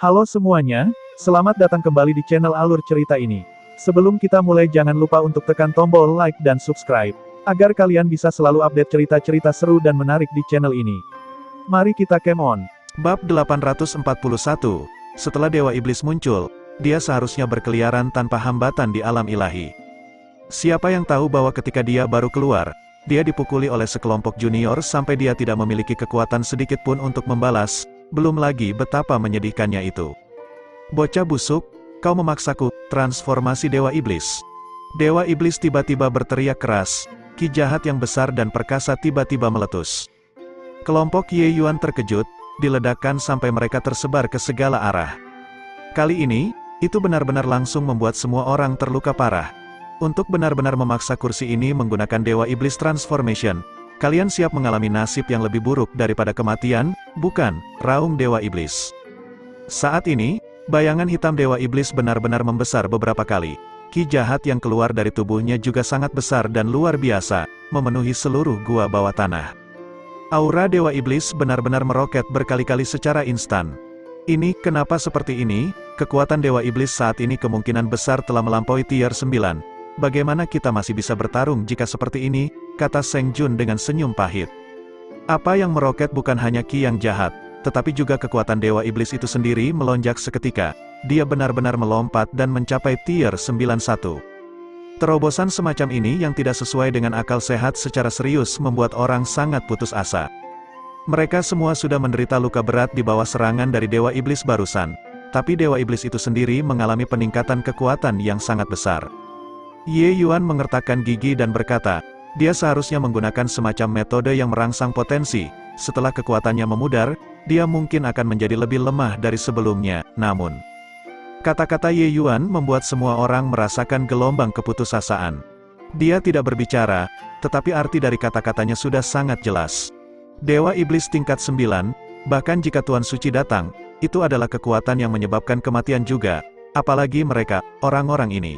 Halo semuanya, selamat datang kembali di channel Alur Cerita ini. Sebelum kita mulai jangan lupa untuk tekan tombol like dan subscribe, agar kalian bisa selalu update cerita-cerita seru dan menarik di channel ini. Mari kita game on. Bab 841. Setelah Dewa Iblis muncul, dia seharusnya berkeliaran tanpa hambatan di alam ilahi. Siapa yang tahu bahwa ketika dia baru keluar, dia dipukuli oleh sekelompok junior sampai dia tidak memiliki kekuatan sedikit pun untuk membalas. Belum lagi betapa menyedihkannya itu. Bocah busuk, kau memaksaku, transformasi Dewa Iblis. Dewa Iblis tiba-tiba berteriak keras, ki jahat yang besar dan perkasa tiba-tiba meletus. Kelompok Ye Yuan terkejut, diledakkan sampai mereka tersebar ke segala arah. Kali ini, itu benar-benar langsung membuat semua orang terluka parah. Untuk benar-benar memaksa kursi ini menggunakan Dewa Iblis Transformation, kalian siap mengalami nasib yang lebih buruk daripada kematian, bukan? Raung Dewa Iblis. Saat ini, bayangan hitam Dewa Iblis benar-benar membesar beberapa kali. Ki jahat yang keluar dari tubuhnya juga sangat besar dan luar biasa, memenuhi seluruh gua bawah tanah. Aura Dewa Iblis benar-benar meroket berkali-kali secara instan. Ini kenapa seperti ini? Kekuatan Dewa Iblis saat ini kemungkinan besar telah melampaui tier 9. Bagaimana kita masih bisa bertarung jika seperti ini? Kata Seng Jun dengan senyum pahit. Apa yang meroket bukan hanya ki yang jahat, tetapi juga kekuatan Dewa Iblis itu sendiri melonjak seketika. Dia benar-benar melompat dan mencapai tier 91. Terobosan semacam ini yang tidak sesuai dengan akal sehat secara serius membuat orang sangat putus asa. Mereka semua sudah menderita luka berat di bawah serangan dari Dewa Iblis barusan. Tapi Dewa Iblis itu sendiri mengalami peningkatan kekuatan yang sangat besar. Ye Yuan mengertakkan gigi dan berkata, dia seharusnya menggunakan semacam metode yang merangsang potensi. Setelah kekuatannya memudar, dia mungkin akan menjadi lebih lemah dari sebelumnya. Namun, kata-kata Ye Yuan membuat semua orang merasakan gelombang keputusasaan. Dia tidak berbicara, tetapi arti dari kata-katanya sudah sangat jelas. Dewa Iblis tingkat 9, bahkan jika Tuan Suci datang, itu adalah kekuatan yang menyebabkan kematian juga. Apalagi mereka, orang-orang ini.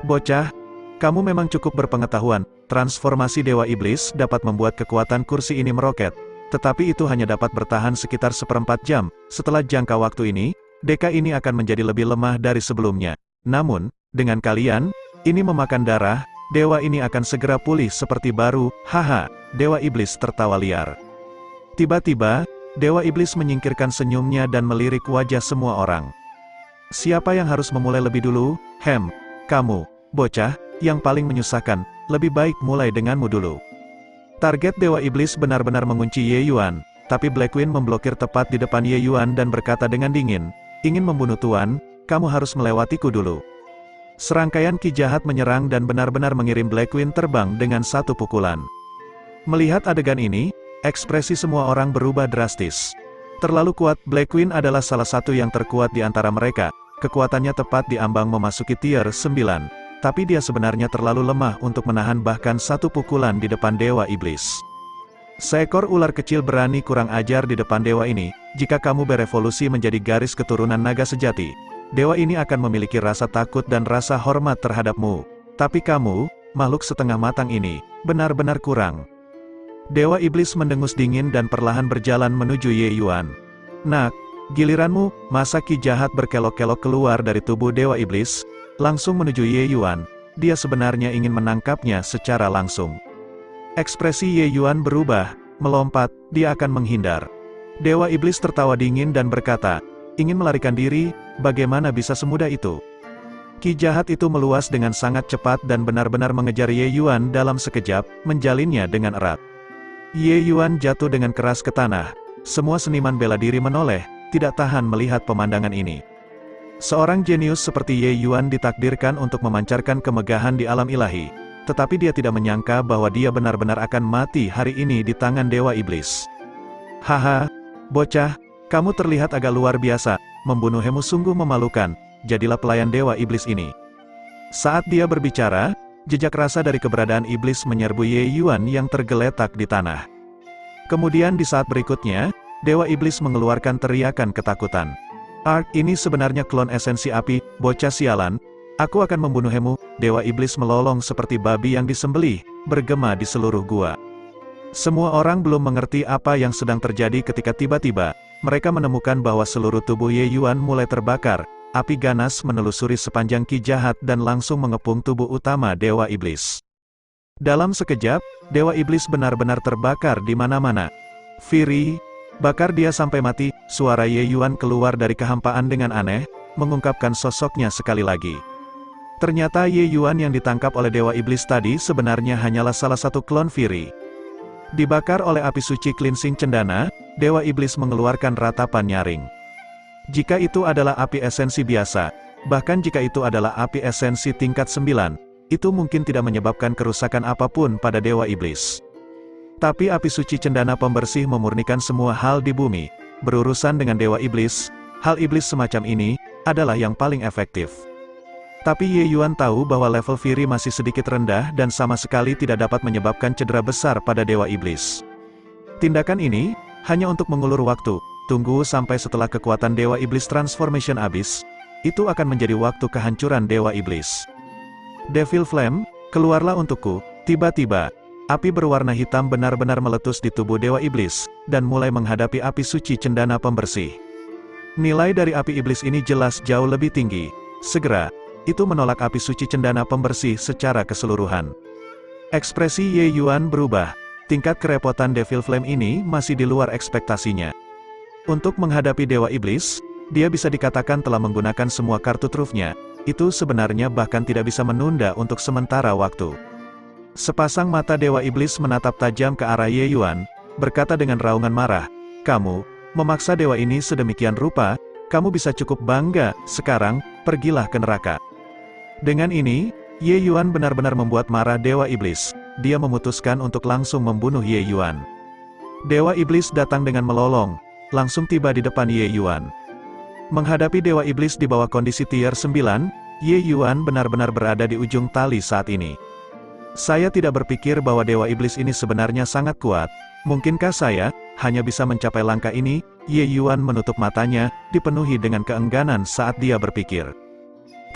Bocah, kamu memang cukup berpengetahuan. Transformasi Dewa Iblis dapat membuat kekuatan kursi ini meroket. Tetapi itu hanya dapat bertahan sekitar seperempat jam. Setelah jangka waktu ini, deka ini akan menjadi lebih lemah dari sebelumnya. Namun, dengan kalian, ini memakan darah, dewa ini akan segera pulih seperti baru. Haha, Dewa Iblis tertawa liar. Tiba-tiba, Dewa Iblis menyingkirkan senyumnya dan melirik wajah semua orang. Siapa yang harus memulai lebih dulu? Kamu, bocah, yang paling menyusahkan, lebih baik mulai denganmu dulu. Target Dewa Iblis benar-benar mengunci Ye Yuan, tapi Black Queen memblokir tepat di depan Ye Yuan dan berkata dengan dingin, ingin membunuh Tuan, kamu harus melewatiku dulu. Serangkaian ki jahat menyerang dan benar-benar mengirim Black Queen terbang dengan satu pukulan. Melihat adegan ini, ekspresi semua orang berubah drastis. Terlalu kuat, Black Queen adalah salah satu yang terkuat di antara mereka. Kekuatannya tepat di ambang memasuki tier 9, tapi dia sebenarnya terlalu lemah untuk menahan bahkan satu pukulan di depan Dewa Iblis. Seekor ular kecil berani kurang ajar di depan dewa ini. Jika kamu berevolusi menjadi garis keturunan naga sejati, dewa ini akan memiliki rasa takut dan rasa hormat terhadapmu. Tapi kamu, makhluk setengah matang ini, benar-benar kurang. Dewa Iblis mendengus dingin dan perlahan berjalan menuju Ye Yuan. Nak, giliranmu, masa ki jahat berkelok-kelok keluar dari tubuh Dewa Iblis, langsung menuju Ye Yuan. Dia sebenarnya ingin menangkapnya secara langsung. Ekspresi Ye Yuan berubah, melompat, dia akan menghindar. Dewa Iblis tertawa dingin dan berkata, ingin melarikan diri, bagaimana bisa semudah itu? Ki jahat itu meluas dengan sangat cepat dan benar-benar mengejar Ye Yuan dalam sekejap, menjalinnya dengan erat. Ye Yuan jatuh dengan keras ke tanah. Semua seniman bela diri menoleh, tidak tahan melihat pemandangan ini. Seorang jenius seperti Ye Yuan ditakdirkan untuk memancarkan kemegahan di alam ilahi, tetapi dia tidak menyangka bahwa dia benar-benar akan mati hari ini di tangan Dewa Iblis. Haha, bocah, kamu terlihat agak luar biasa, membunuhmu sungguh memalukan, jadilah pelayan Dewa Iblis ini. Saat dia berbicara, jejak rasa dari keberadaan iblis menyerbu Ye Yuan yang tergeletak di tanah. Kemudian di saat berikutnya, Dewa Iblis mengeluarkan teriakan ketakutan. Ini sebenarnya klon esensi api, bocah sialan, aku akan membunuhmu. Dewa Iblis melolong seperti babi yang disembelih, bergema di seluruh gua. Semua orang belum mengerti apa yang sedang terjadi ketika tiba-tiba, mereka menemukan bahwa seluruh tubuh Ye Yuan mulai terbakar, api ganas menelusuri sepanjang Ki Jahat dan langsung mengepung tubuh utama Dewa Iblis. Dalam sekejap, Dewa Iblis benar-benar terbakar di mana-mana. Fury, bakar dia sampai mati, suara Ye Yuan keluar dari kehampaan dengan aneh, mengungkapkan sosoknya sekali lagi. Ternyata Ye Yuan yang ditangkap oleh Dewa Iblis tadi sebenarnya hanyalah salah satu klon Fury. Dibakar oleh api suci cleansing cendana, Dewa Iblis mengeluarkan ratapan nyaring. Jika itu adalah api esensi biasa, bahkan jika itu adalah api esensi tingkat 9, itu mungkin tidak menyebabkan kerusakan apapun pada Dewa Iblis. Tapi api suci cendana pembersih memurnikan semua hal di bumi. Berurusan dengan Dewa Iblis, hal iblis semacam ini adalah yang paling efektif. Tapi Ye Yuan tahu bahwa level Fury masih sedikit rendah dan sama sekali tidak dapat menyebabkan cedera besar pada Dewa Iblis. Tindakan ini hanya untuk mengulur waktu, tunggu sampai setelah kekuatan Dewa Iblis Transformation habis, itu akan menjadi waktu kehancuran Dewa Iblis. Devil Flame, keluarlah untukku. Tiba-tiba, api berwarna hitam benar-benar meletus di tubuh Dewa Iblis, dan mulai menghadapi api suci cendana pembersih. Nilai dari api iblis ini jelas jauh lebih tinggi. Segera, itu menolak api suci cendana pembersih secara keseluruhan. Ekspresi Ye Yuan berubah. Tingkat kerepotan Devil Flame ini masih di luar ekspektasinya. Untuk menghadapi Dewa Iblis, dia bisa dikatakan telah menggunakan semua kartu trufnya. Itu sebenarnya bahkan tidak bisa menunda untuk sementara waktu. Sepasang mata Dewa Iblis menatap tajam ke arah Ye Yuan, berkata dengan raungan marah, "Kamu memaksa dewa ini sedemikian rupa, kamu bisa cukup bangga, sekarang, pergilah ke neraka." Dengan ini, Ye Yuan benar-benar membuat marah Dewa Iblis. Dia memutuskan untuk langsung membunuh Ye Yuan. Dewa Iblis datang dengan melolong, langsung tiba di depan Ye Yuan. Menghadapi Dewa Iblis di bawah kondisi tier 9, Ye Yuan benar-benar berada di ujung tali saat ini. Saya tidak berpikir bahwa Dewa Iblis ini sebenarnya sangat kuat. Mungkinkah saya hanya bisa mencapai langkah ini? Ye Yuan menutup matanya, dipenuhi dengan keengganan saat dia berpikir.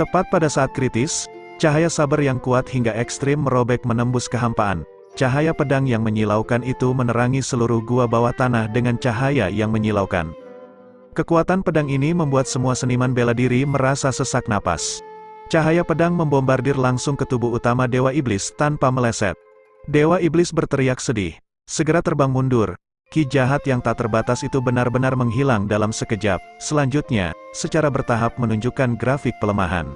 Tepat pada saat kritis, cahaya saber yang kuat hingga ekstrim merobek menembus kehampaan. Cahaya pedang yang menyilaukan itu menerangi seluruh gua bawah tanah dengan cahaya yang menyilaukan. Kekuatan pedang ini membuat semua seniman bela diri merasa sesak napas. Cahaya pedang membombardir langsung ke tubuh utama Dewa Iblis tanpa meleset. Dewa Iblis berteriak sedih. Segera terbang mundur. Ki Jahat yang tak terbatas itu benar-benar menghilang dalam sekejap. Selanjutnya, secara bertahap menunjukkan grafik pelemahan.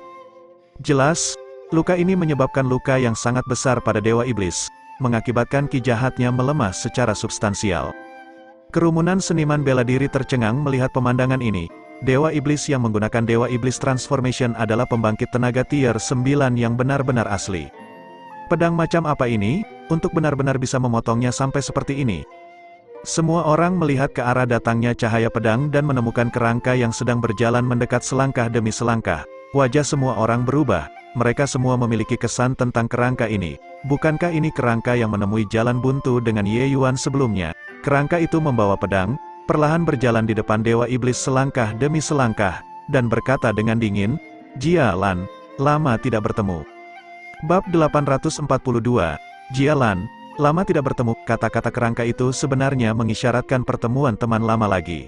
Jelas, luka ini menyebabkan luka yang sangat besar pada Dewa Iblis, mengakibatkan Ki Jahatnya melemah secara substansial. Kerumunan seniman bela diri tercengang melihat pemandangan ini. Dewa Iblis yang menggunakan Dewa Iblis Transformation adalah pembangkit tenaga tier 9 yang benar-benar asli. Pedang macam apa ini, untuk benar-benar bisa memotongnya sampai seperti ini? Semua orang melihat ke arah datangnya cahaya pedang dan menemukan kerangka yang sedang berjalan mendekat selangkah demi selangkah. Wajah semua orang berubah. Mereka semua memiliki kesan tentang kerangka ini. Bukankah ini kerangka yang menemui jalan buntu dengan Ye Yuan sebelumnya? Kerangka itu membawa pedang, perlahan berjalan di depan Dewa Iblis selangkah demi selangkah, dan berkata dengan dingin, "Jialan, lama tidak bertemu." Bab 842, Jialan, lama tidak bertemu. Kata-kata kerangka itu sebenarnya mengisyaratkan pertemuan teman lama lagi.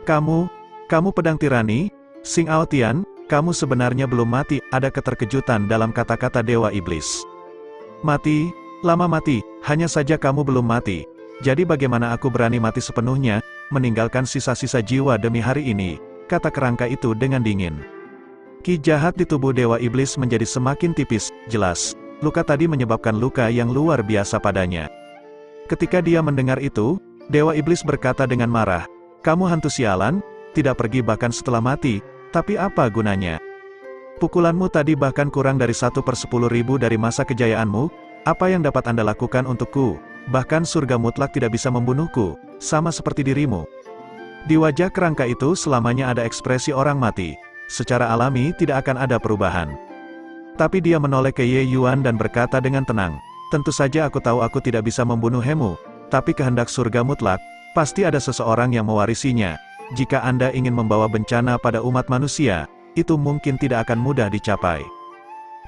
Kamu pedang tirani, Xing Aotian, kamu sebenarnya belum mati. Ada keterkejutan dalam kata-kata Dewa Iblis. Mati, lama mati, hanya saja kamu belum mati. Jadi bagaimana aku berani mati sepenuhnya, meninggalkan sisa-sisa jiwa demi hari ini, kata kerangka itu dengan dingin. Ki Jahat di tubuh Dewa Iblis menjadi semakin tipis. Jelas, luka tadi menyebabkan luka yang luar biasa padanya. Ketika dia mendengar itu, Dewa Iblis berkata dengan marah, "Kamu hantu sialan, tidak pergi bahkan setelah mati, tapi apa gunanya? Pukulanmu tadi bahkan kurang dari 1/10.000 dari masa kejayaanmu, apa yang dapat Anda lakukan untukku? Bahkan surga mutlak tidak bisa membunuhku, sama seperti dirimu." Di wajah kerangka itu selamanya ada ekspresi orang mati. Secara alami tidak akan ada perubahan. Tapi dia menoleh ke Ye Yuan dan berkata dengan tenang, "Tentu saja aku tahu aku tidak bisa membunuhmu, tapi kehendak surga mutlak, pasti ada seseorang yang mewarisinya. Jika Anda ingin membawa bencana pada umat manusia, itu mungkin tidak akan mudah dicapai."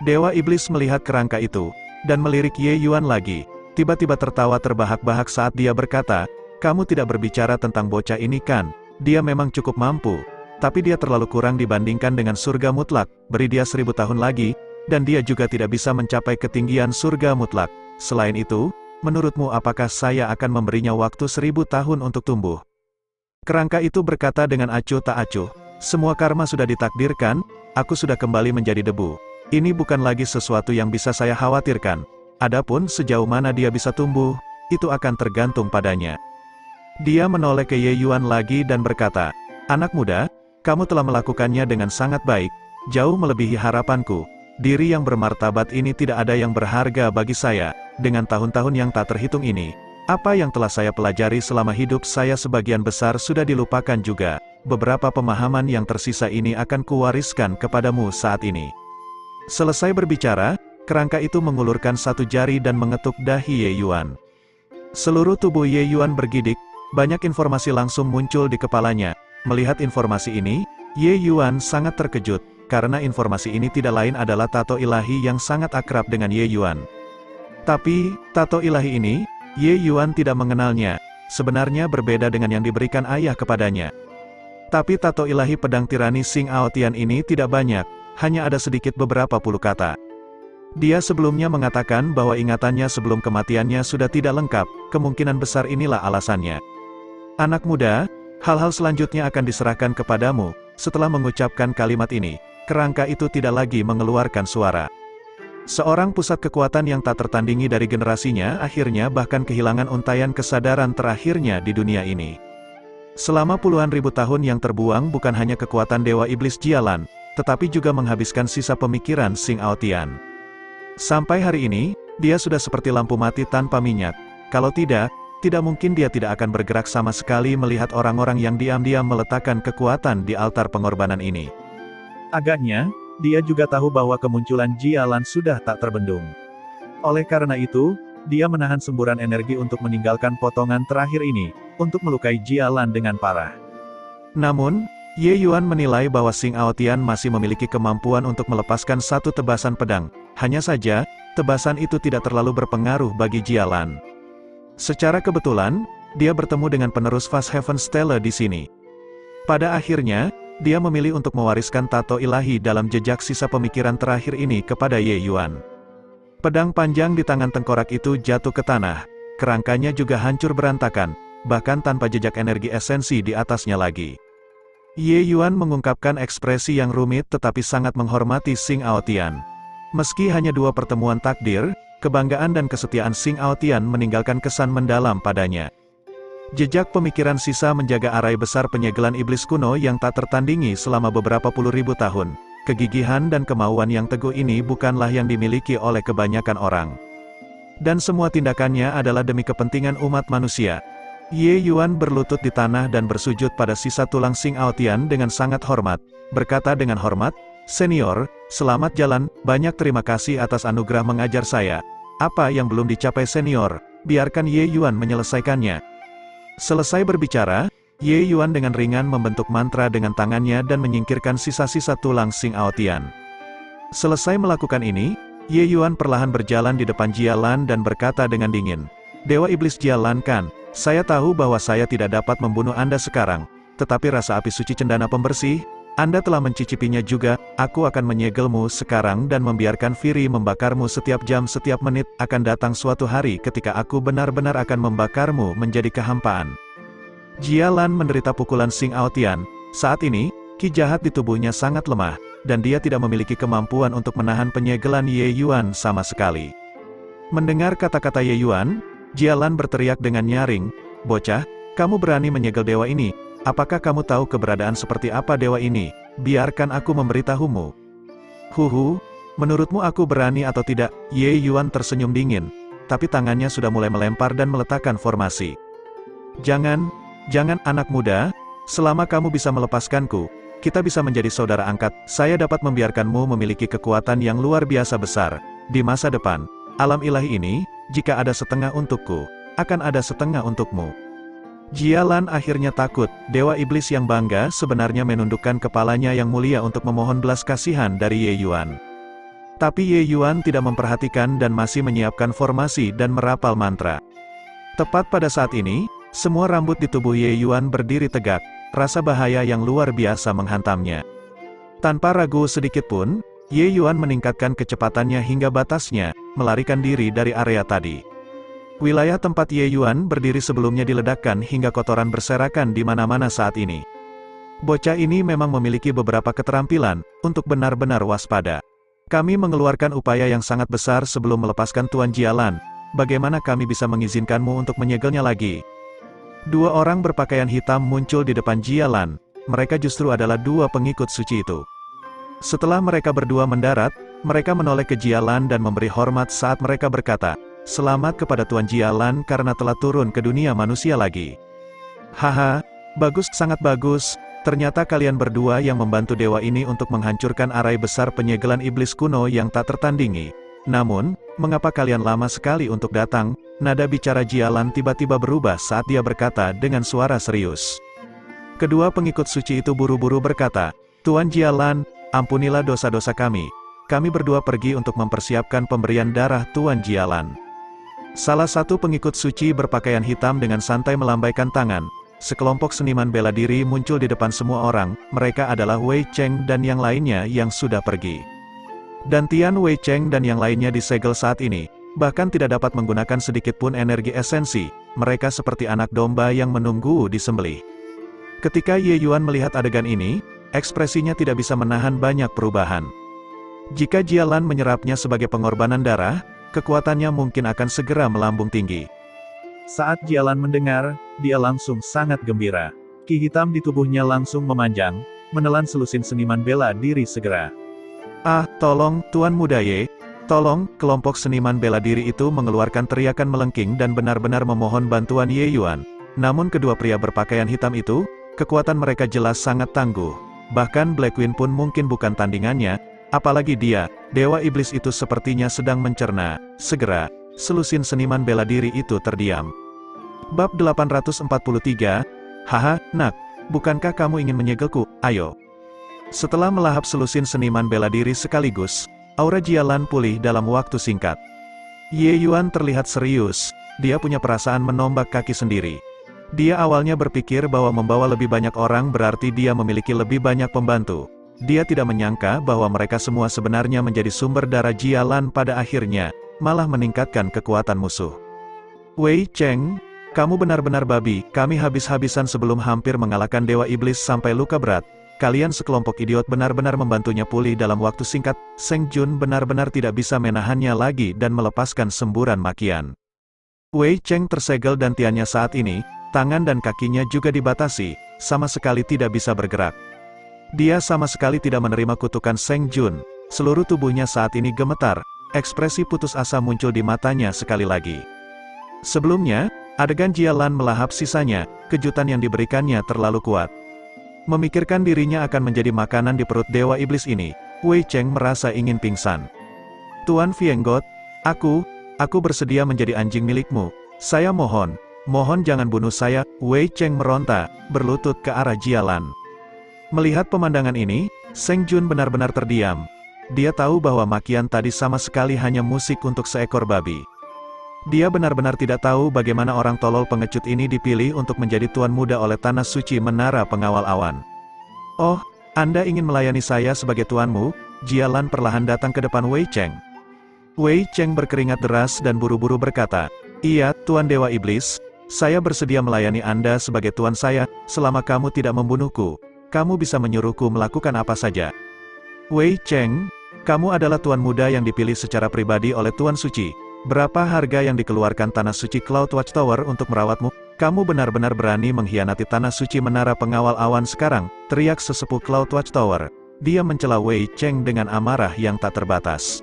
Dewa Iblis melihat kerangka itu, dan melirik Ye Yuan lagi. Tiba-tiba tertawa terbahak-bahak saat dia berkata, "Kamu tidak berbicara tentang bocah ini kan? dia memang cukup mampu, tapi dia terlalu kurang dibandingkan dengan surga mutlak. Beri dia 1000 tahun lagi, dan dia juga tidak bisa mencapai ketinggian surga mutlak. Selain itu, menurutmu apakah saya akan memberinya waktu 1000 tahun untuk tumbuh? Kerangka itu berkata dengan acuh tak acuh, semua karma sudah ditakdirkan, aku sudah kembali menjadi debu. Ini bukan lagi sesuatu yang bisa saya khawatirkan. Adapun sejauh mana dia bisa tumbuh, itu akan tergantung padanya. Dia menoleh ke Ye Yuan lagi dan berkata, anak muda, kamu telah melakukannya dengan sangat baik, jauh melebihi harapanku. Diri yang bermartabat ini tidak ada yang berharga bagi saya. Dengan tahun-tahun yang tak terhitung ini, apa yang telah saya pelajari selama hidup saya sebagian besar sudah dilupakan juga. Beberapa pemahaman yang tersisa ini akan kuwariskan kepadamu saat ini. Selesai berbicara, kerangka itu mengulurkan satu jari dan mengetuk dahi Ye Yuan. Seluruh tubuh Ye Yuan bergidik, banyak informasi langsung muncul di kepalanya. Melihat informasi ini, Ye Yuan sangat terkejut, karena informasi ini tidak lain adalah tato ilahi yang sangat akrab dengan Ye Yuan. Tapi, tato ilahi ini, Ye Yuan tidak mengenalnya, sebenarnya berbeda dengan yang diberikan ayah kepadanya. Tapi tato ilahi pedang tirani Xing Aotian ini tidak banyak, hanya ada sedikit beberapa puluh kata. Dia sebelumnya mengatakan bahwa ingatannya sebelum kematiannya sudah tidak lengkap, kemungkinan besar inilah alasannya. Anak muda, hal-hal selanjutnya akan diserahkan kepadamu. Setelah mengucapkan kalimat ini, kerangka itu tidak lagi mengeluarkan suara. Seorang pusat kekuatan yang tak tertandingi dari generasinya akhirnya bahkan kehilangan untaian kesadaran terakhirnya di dunia ini. Selama puluhan ribu tahun yang terbuang bukan hanya kekuatan Dewa Iblis Jialan, tetapi juga menghabiskan sisa pemikiran Xing Aotian. Sampai hari ini, dia sudah seperti lampu mati tanpa minyak. Kalau tidak mungkin dia tidak akan bergerak sama sekali melihat orang-orang yang diam-diam meletakkan kekuatan di altar pengorbanan ini. Agaknya, dia juga tahu bahwa kemunculan Jialan sudah tak terbendung. Oleh karena itu, dia menahan semburan energi untuk meninggalkan potongan terakhir ini, untuk melukai Jialan dengan parah. Namun, Ye Yuan menilai bahwa Xing Aotian masih memiliki kemampuan untuk melepaskan satu tebasan pedang, hanya saja, tebasan itu tidak terlalu berpengaruh bagi Jialan. Secara kebetulan, dia bertemu dengan penerus Fast Heaven Stella di sini. Pada akhirnya, dia memilih untuk mewariskan tato ilahi dalam jejak sisa pemikiran terakhir ini kepada Ye Yuan. Pedang panjang di tangan tengkorak itu jatuh ke tanah, kerangkanya juga hancur berantakan, bahkan tanpa jejak energi esensi di atasnya lagi. Ye Yuan mengungkapkan ekspresi yang rumit tetapi sangat menghormati Xing Aotian. Meski hanya 2 pertemuan takdir, kebanggaan dan kesetiaan Xing Aotian meninggalkan kesan mendalam padanya. Jejak pemikiran sisa menjaga arai besar penyegelan iblis kuno yang tak tertandingi selama beberapa puluh ribu tahun. Kegigihan dan kemauan yang teguh ini bukanlah yang dimiliki oleh kebanyakan orang. Dan semua tindakannya adalah demi kepentingan umat manusia. Ye Yuan berlutut di tanah dan bersujud pada sisa tulang Xing Aotian dengan sangat hormat, berkata dengan hormat, "Senior, selamat jalan, banyak terima kasih atas anugerah mengajar saya. Apa yang belum dicapai senior, biarkan Ye Yuan menyelesaikannya." Selesai berbicara, Ye Yuan dengan ringan membentuk mantra dengan tangannya dan menyingkirkan sisa-sisa tulang Xing Aotian. Selesai melakukan ini, Ye Yuan perlahan berjalan di depan Jialan dan berkata dengan dingin, "Dewa Iblis Jialan Kan, saya tahu bahwa saya tidak dapat membunuh Anda sekarang, tetapi rasa api suci cendana pembersih, Anda telah mencicipinya juga. Aku akan menyegelmu sekarang dan membiarkan Firi membakarmu setiap jam setiap menit. Akan datang suatu hari ketika aku benar-benar akan membakarmu menjadi kehampaan." Jialan menderita pukulan Xing Aotian. Saat ini, ki jahat di tubuhnya sangat lemah, dan dia tidak memiliki kemampuan untuk menahan penyegelan Ye Yuan sama sekali. Mendengar kata-kata Ye Yuan, Jialan berteriak dengan nyaring, "Bocah, kamu berani menyegel dewa ini? Apakah kamu tahu keberadaan seperti apa dewa ini? Biarkan aku memberitahumu." "Huhu, menurutmu aku berani atau tidak?" Ye Yuan tersenyum dingin, tapi tangannya sudah mulai melempar dan meletakkan formasi. Jangan anak muda, selama kamu bisa melepaskanku, kita bisa menjadi saudara angkat. Saya dapat membiarkanmu memiliki kekuatan yang luar biasa besar. Di masa depan, alam ilahi ini, jika ada setengah untukku, akan ada setengah untukmu. Jialan akhirnya takut. Dewa Iblis yang bangga sebenarnya menundukkan kepalanya yang mulia untuk memohon belas kasihan dari Ye Yuan. Tapi Ye Yuan tidak memperhatikan dan masih menyiapkan formasi dan merapal mantra. Tepat pada saat ini, semua rambut di tubuh Ye Yuan berdiri tegak, rasa bahaya yang luar biasa menghantamnya. Tanpa ragu sedikit pun, Ye Yuan meningkatkan kecepatannya hingga batasnya, melarikan diri dari area tadi. Wilayah tempat Ye Yuan berdiri sebelumnya diledakkan hingga kotoran berserakan di mana-mana saat ini. Bocah ini memang memiliki beberapa keterampilan, untuk benar-benar waspada. Kami mengeluarkan upaya yang sangat besar sebelum melepaskan Tuan Jialan. Bagaimana kami bisa mengizinkanmu untuk menyegelnya lagi? Dua orang berpakaian hitam muncul di depan Jialan. Mereka justru adalah dua pengikut suci itu. Setelah mereka berdua mendarat, mereka menoleh ke Jialan dan memberi hormat saat mereka berkata, "Selamat kepada Tuan Jialan karena telah turun ke dunia manusia lagi." Haha, bagus, sangat bagus. Ternyata kalian berdua yang membantu dewa ini untuk menghancurkan arai besar penyegelan iblis kuno yang tak tertandingi. Namun, mengapa kalian lama sekali untuk datang? Nada bicara Jialan tiba-tiba berubah saat dia berkata dengan suara serius. Kedua pengikut suci itu buru-buru berkata, "Tuan Jialan, ampunilah dosa-dosa kami. Kami berdua pergi untuk mempersiapkan pemberian darah Tuan Jialan." Salah satu pengikut suci berpakaian hitam dengan santai melambaikan tangan. Sekelompok seniman bela diri muncul di depan semua orang. Mereka adalah Wei Cheng dan yang lainnya yang sudah pergi. Dan Tian Wei Cheng dan yang lainnya disegel saat ini, bahkan tidak dapat menggunakan sedikit pun energi esensi. Mereka seperti anak domba yang menunggu disembelih. Ketika Ye Yuan melihat adegan ini, ekspresinya tidak bisa menahan banyak perubahan. Jika Jialan menyerapnya sebagai pengorbanan darah, kekuatannya mungkin akan segera melambung tinggi. Saat Jialan mendengar, dia langsung sangat gembira. Ki hitam di tubuhnya langsung memanjang, menelan selusin seniman bela diri segera. "Ah, tolong, Tuan Muda Ye, tolong!" Kelompok seniman bela diri itu mengeluarkan teriakan melengking dan benar-benar memohon bantuan Ye Yuan. Namun kedua pria berpakaian hitam itu, kekuatan mereka jelas sangat tangguh. Bahkan Black Queen pun mungkin bukan tandingannya, apalagi dia, dewa iblis itu sepertinya sedang mencerna. Segera, selusin seniman bela diri itu terdiam. Bab 843, "Haha, nak, bukankah kamu ingin menyegelku? Ayo." Setelah melahap selusin seniman bela diri sekaligus, aura Jialan pulih dalam waktu singkat. Ye Yuan terlihat serius, dia punya perasaan menombak kaki sendiri. Dia awalnya berpikir bahwa membawa lebih banyak orang berarti dia memiliki lebih banyak pembantu. Dia tidak menyangka bahwa mereka semua sebenarnya menjadi sumber darah Jialan pada akhirnya, malah meningkatkan kekuatan musuh. "Wei Cheng, kamu benar-benar babi, kami habis-habisan sebelum hampir mengalahkan dewa iblis sampai luka berat. Kalian sekelompok idiot benar-benar membantunya pulih dalam waktu singkat." Seng Jun benar-benar tidak bisa menahannya lagi dan melepaskan semburan makian. Wei Cheng tersegel dan tiannya saat ini, tangan dan kakinya juga dibatasi, sama sekali tidak bisa bergerak. Dia sama sekali tidak menerima kutukan Seng Jun. Seluruh tubuhnya saat ini gemetar, ekspresi putus asa muncul di matanya sekali lagi. Sebelumnya, adegan Jialan melahap sisanya, kejutan yang diberikannya terlalu kuat. Memikirkan dirinya akan menjadi makanan di perut dewa iblis ini, Wei Cheng merasa ingin pingsan. "Tuan Fienggot, aku bersedia menjadi anjing milikmu. Saya mohon jangan bunuh saya." Wei Cheng meronta, berlutut ke arah Jialan. Melihat pemandangan ini, Seng Jun benar-benar terdiam. Dia tahu bahwa makian tadi sama sekali hanya musik untuk seekor babi. Dia benar-benar tidak tahu bagaimana orang tolol pengecut ini dipilih untuk menjadi tuan muda oleh Tanah Suci Menara Pengawal Awan. "Oh, Anda ingin melayani saya sebagai tuanmu?" Jialan perlahan datang ke depan Wei Cheng. Wei Cheng berkeringat deras dan buru-buru berkata, "Iya, Tuan Dewa Iblis, saya bersedia melayani Anda sebagai tuan saya, selama kamu tidak membunuhku. Kamu bisa menyuruhku melakukan apa saja." "Wei Cheng, kamu adalah tuan muda yang dipilih secara pribadi oleh Tuan Suci. Berapa harga yang dikeluarkan Tanah Suci Cloud Watchtower untuk merawatmu? Kamu benar-benar berani mengkhianati Tanah Suci Menara Pengawal Awan sekarang," teriak sesepuh Cloud Watchtower. Dia mencela Wei Cheng dengan amarah yang tak terbatas.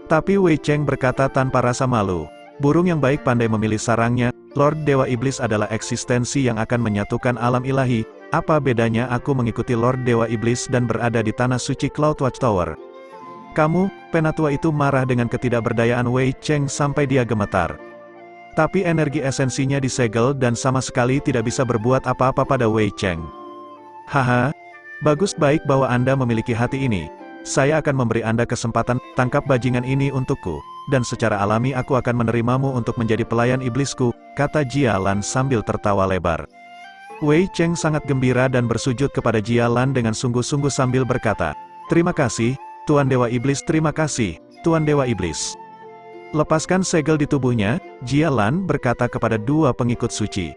Tapi Wei Cheng berkata tanpa rasa malu, "Burung yang baik pandai memilih sarangnya. Lord Dewa Iblis adalah eksistensi yang akan menyatukan alam ilahi. Apa bedanya aku mengikuti Lord Dewa Iblis dan berada di Tanah Suci Cloud Watchtower?" "Kamu," penatua itu marah dengan ketidakberdayaan Wei Cheng sampai dia gemetar. Tapi energi esensinya disegel dan sama sekali tidak bisa berbuat apa-apa pada Wei Cheng. "Haha, bagus, baik bahwa Anda memiliki hati ini. Saya akan memberi Anda kesempatan, tangkap bajingan ini untukku, dan secara alami aku akan menerimamu untuk menjadi pelayan iblisku," kata Jialan sambil tertawa lebar. Wei Cheng sangat gembira dan bersujud kepada Jia Lan dengan sungguh-sungguh sambil berkata, "Terima kasih, Tuan Dewa Iblis, terima kasih, Tuan Dewa Iblis." Lepaskan segel di tubuhnya, Jia Lan berkata kepada dua pengikut suci.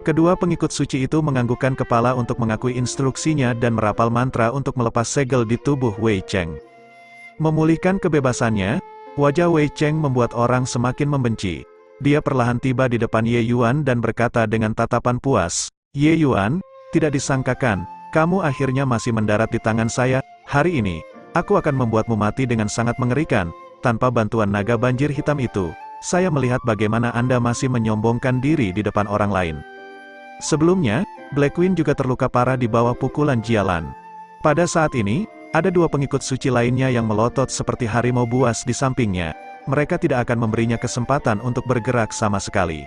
Kedua pengikut suci itu menganggukkan kepala untuk mengakui instruksinya dan merapal mantra untuk melepas segel di tubuh Wei Cheng. Memulihkan kebebasannya, wajah Wei Cheng membuat orang semakin membenci. Dia perlahan tiba di depan Ye Yuan dan berkata dengan tatapan puas, "Ye Yuan, tidak disangkakan, kamu akhirnya masih mendarat di tangan saya. Hari ini, aku akan membuatmu mati dengan sangat mengerikan. Tanpa bantuan naga banjir hitam itu, saya melihat bagaimana Anda masih menyombongkan diri di depan orang lain." Sebelumnya, Black Queen juga terluka parah di bawah pukulan Jia Lan. Pada saat ini, ada dua pengikut suci lainnya yang melotot seperti harimau buas di sampingnya. Mereka tidak akan memberinya kesempatan untuk bergerak sama sekali.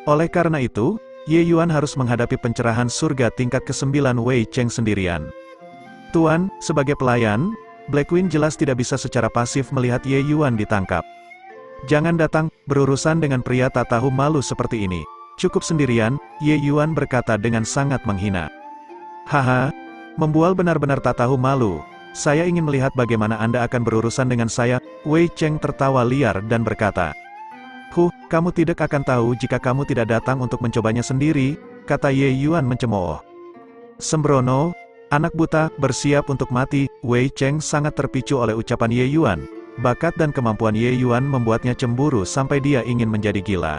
Oleh karena itu, Ye Yuan harus menghadapi pencerahan surga tingkat ke-9 Wei Cheng sendirian. "Tuan, sebagai pelayan, Black Queen jelas tidak bisa secara pasif melihat Ye Yuan ditangkap. Jangan datang berurusan dengan pria tak tahu malu seperti ini. Cukup sendirian," Ye Yuan berkata dengan sangat menghina. "Haha, membual benar-benar tak tahu malu. Saya ingin melihat bagaimana Anda akan berurusan dengan saya." Wei Cheng tertawa liar dan berkata, Kamu tidak akan tahu jika kamu tidak datang untuk mencobanya sendiri," kata Ye Yuan mencemooh. "Sembrono, anak buta, bersiap untuk mati." Wei Cheng sangat terpicu oleh ucapan Ye Yuan. Bakat dan kemampuan Ye Yuan membuatnya cemburu sampai dia ingin menjadi gila.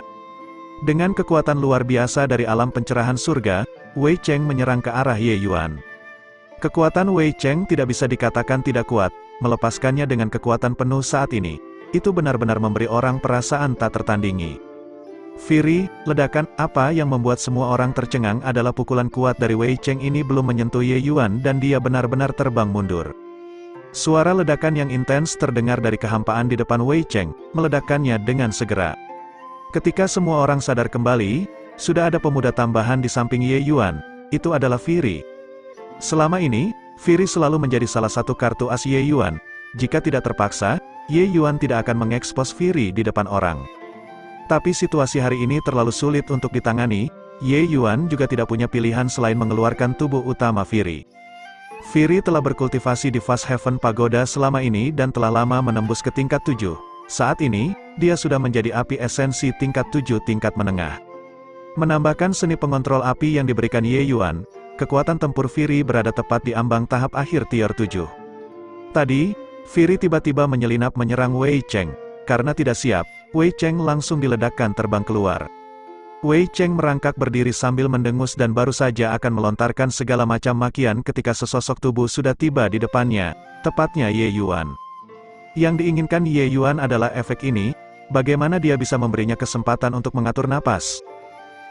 Dengan kekuatan luar biasa dari alam pencerahan surga, Wei Cheng menyerang ke arah Ye Yuan. Kekuatan Wei Cheng tidak bisa dikatakan tidak kuat, melepaskannya dengan kekuatan penuh saat ini. Itu benar-benar memberi orang perasaan tak tertandingi. Fury, ledakan, apa yang membuat semua orang tercengang adalah pukulan kuat dari Wei Cheng ini belum menyentuh Ye Yuan dan dia benar-benar terbang mundur. Suara ledakan yang intens terdengar dari kehampaan di depan Wei Cheng, meledakkannya dengan segera. Ketika semua orang sadar kembali, sudah ada pemuda tambahan di samping Ye Yuan, itu adalah Fury. Selama ini, Fury selalu menjadi salah satu kartu as Ye Yuan. Jika tidak terpaksa, Ye Yuan tidak akan mengekspos Fury di depan orang. Tapi situasi hari ini terlalu sulit untuk ditangani, Ye Yuan juga tidak punya pilihan selain mengeluarkan tubuh utama Fury. Fury telah berkultivasi di Fast Heaven Pagoda selama ini dan telah lama menembus ke tingkat 7. Saat ini, dia sudah menjadi api esensi tingkat 7 tingkat menengah. Menambahkan seni pengontrol api yang diberikan Ye Yuan, kekuatan tempur Fury berada tepat di ambang tahap akhir tier 7. Tadi, Fury tiba-tiba menyelinap menyerang Wei Cheng. Karena tidak siap, Wei Cheng langsung diledakkan terbang keluar. Wei Cheng merangkak berdiri sambil mendengus dan baru saja akan melontarkan segala macam makian ketika sesosok tubuh sudah tiba di depannya, tepatnya Ye Yuan. Yang diinginkan Ye Yuan adalah efek ini, bagaimana dia bisa memberinya kesempatan untuk mengatur napas.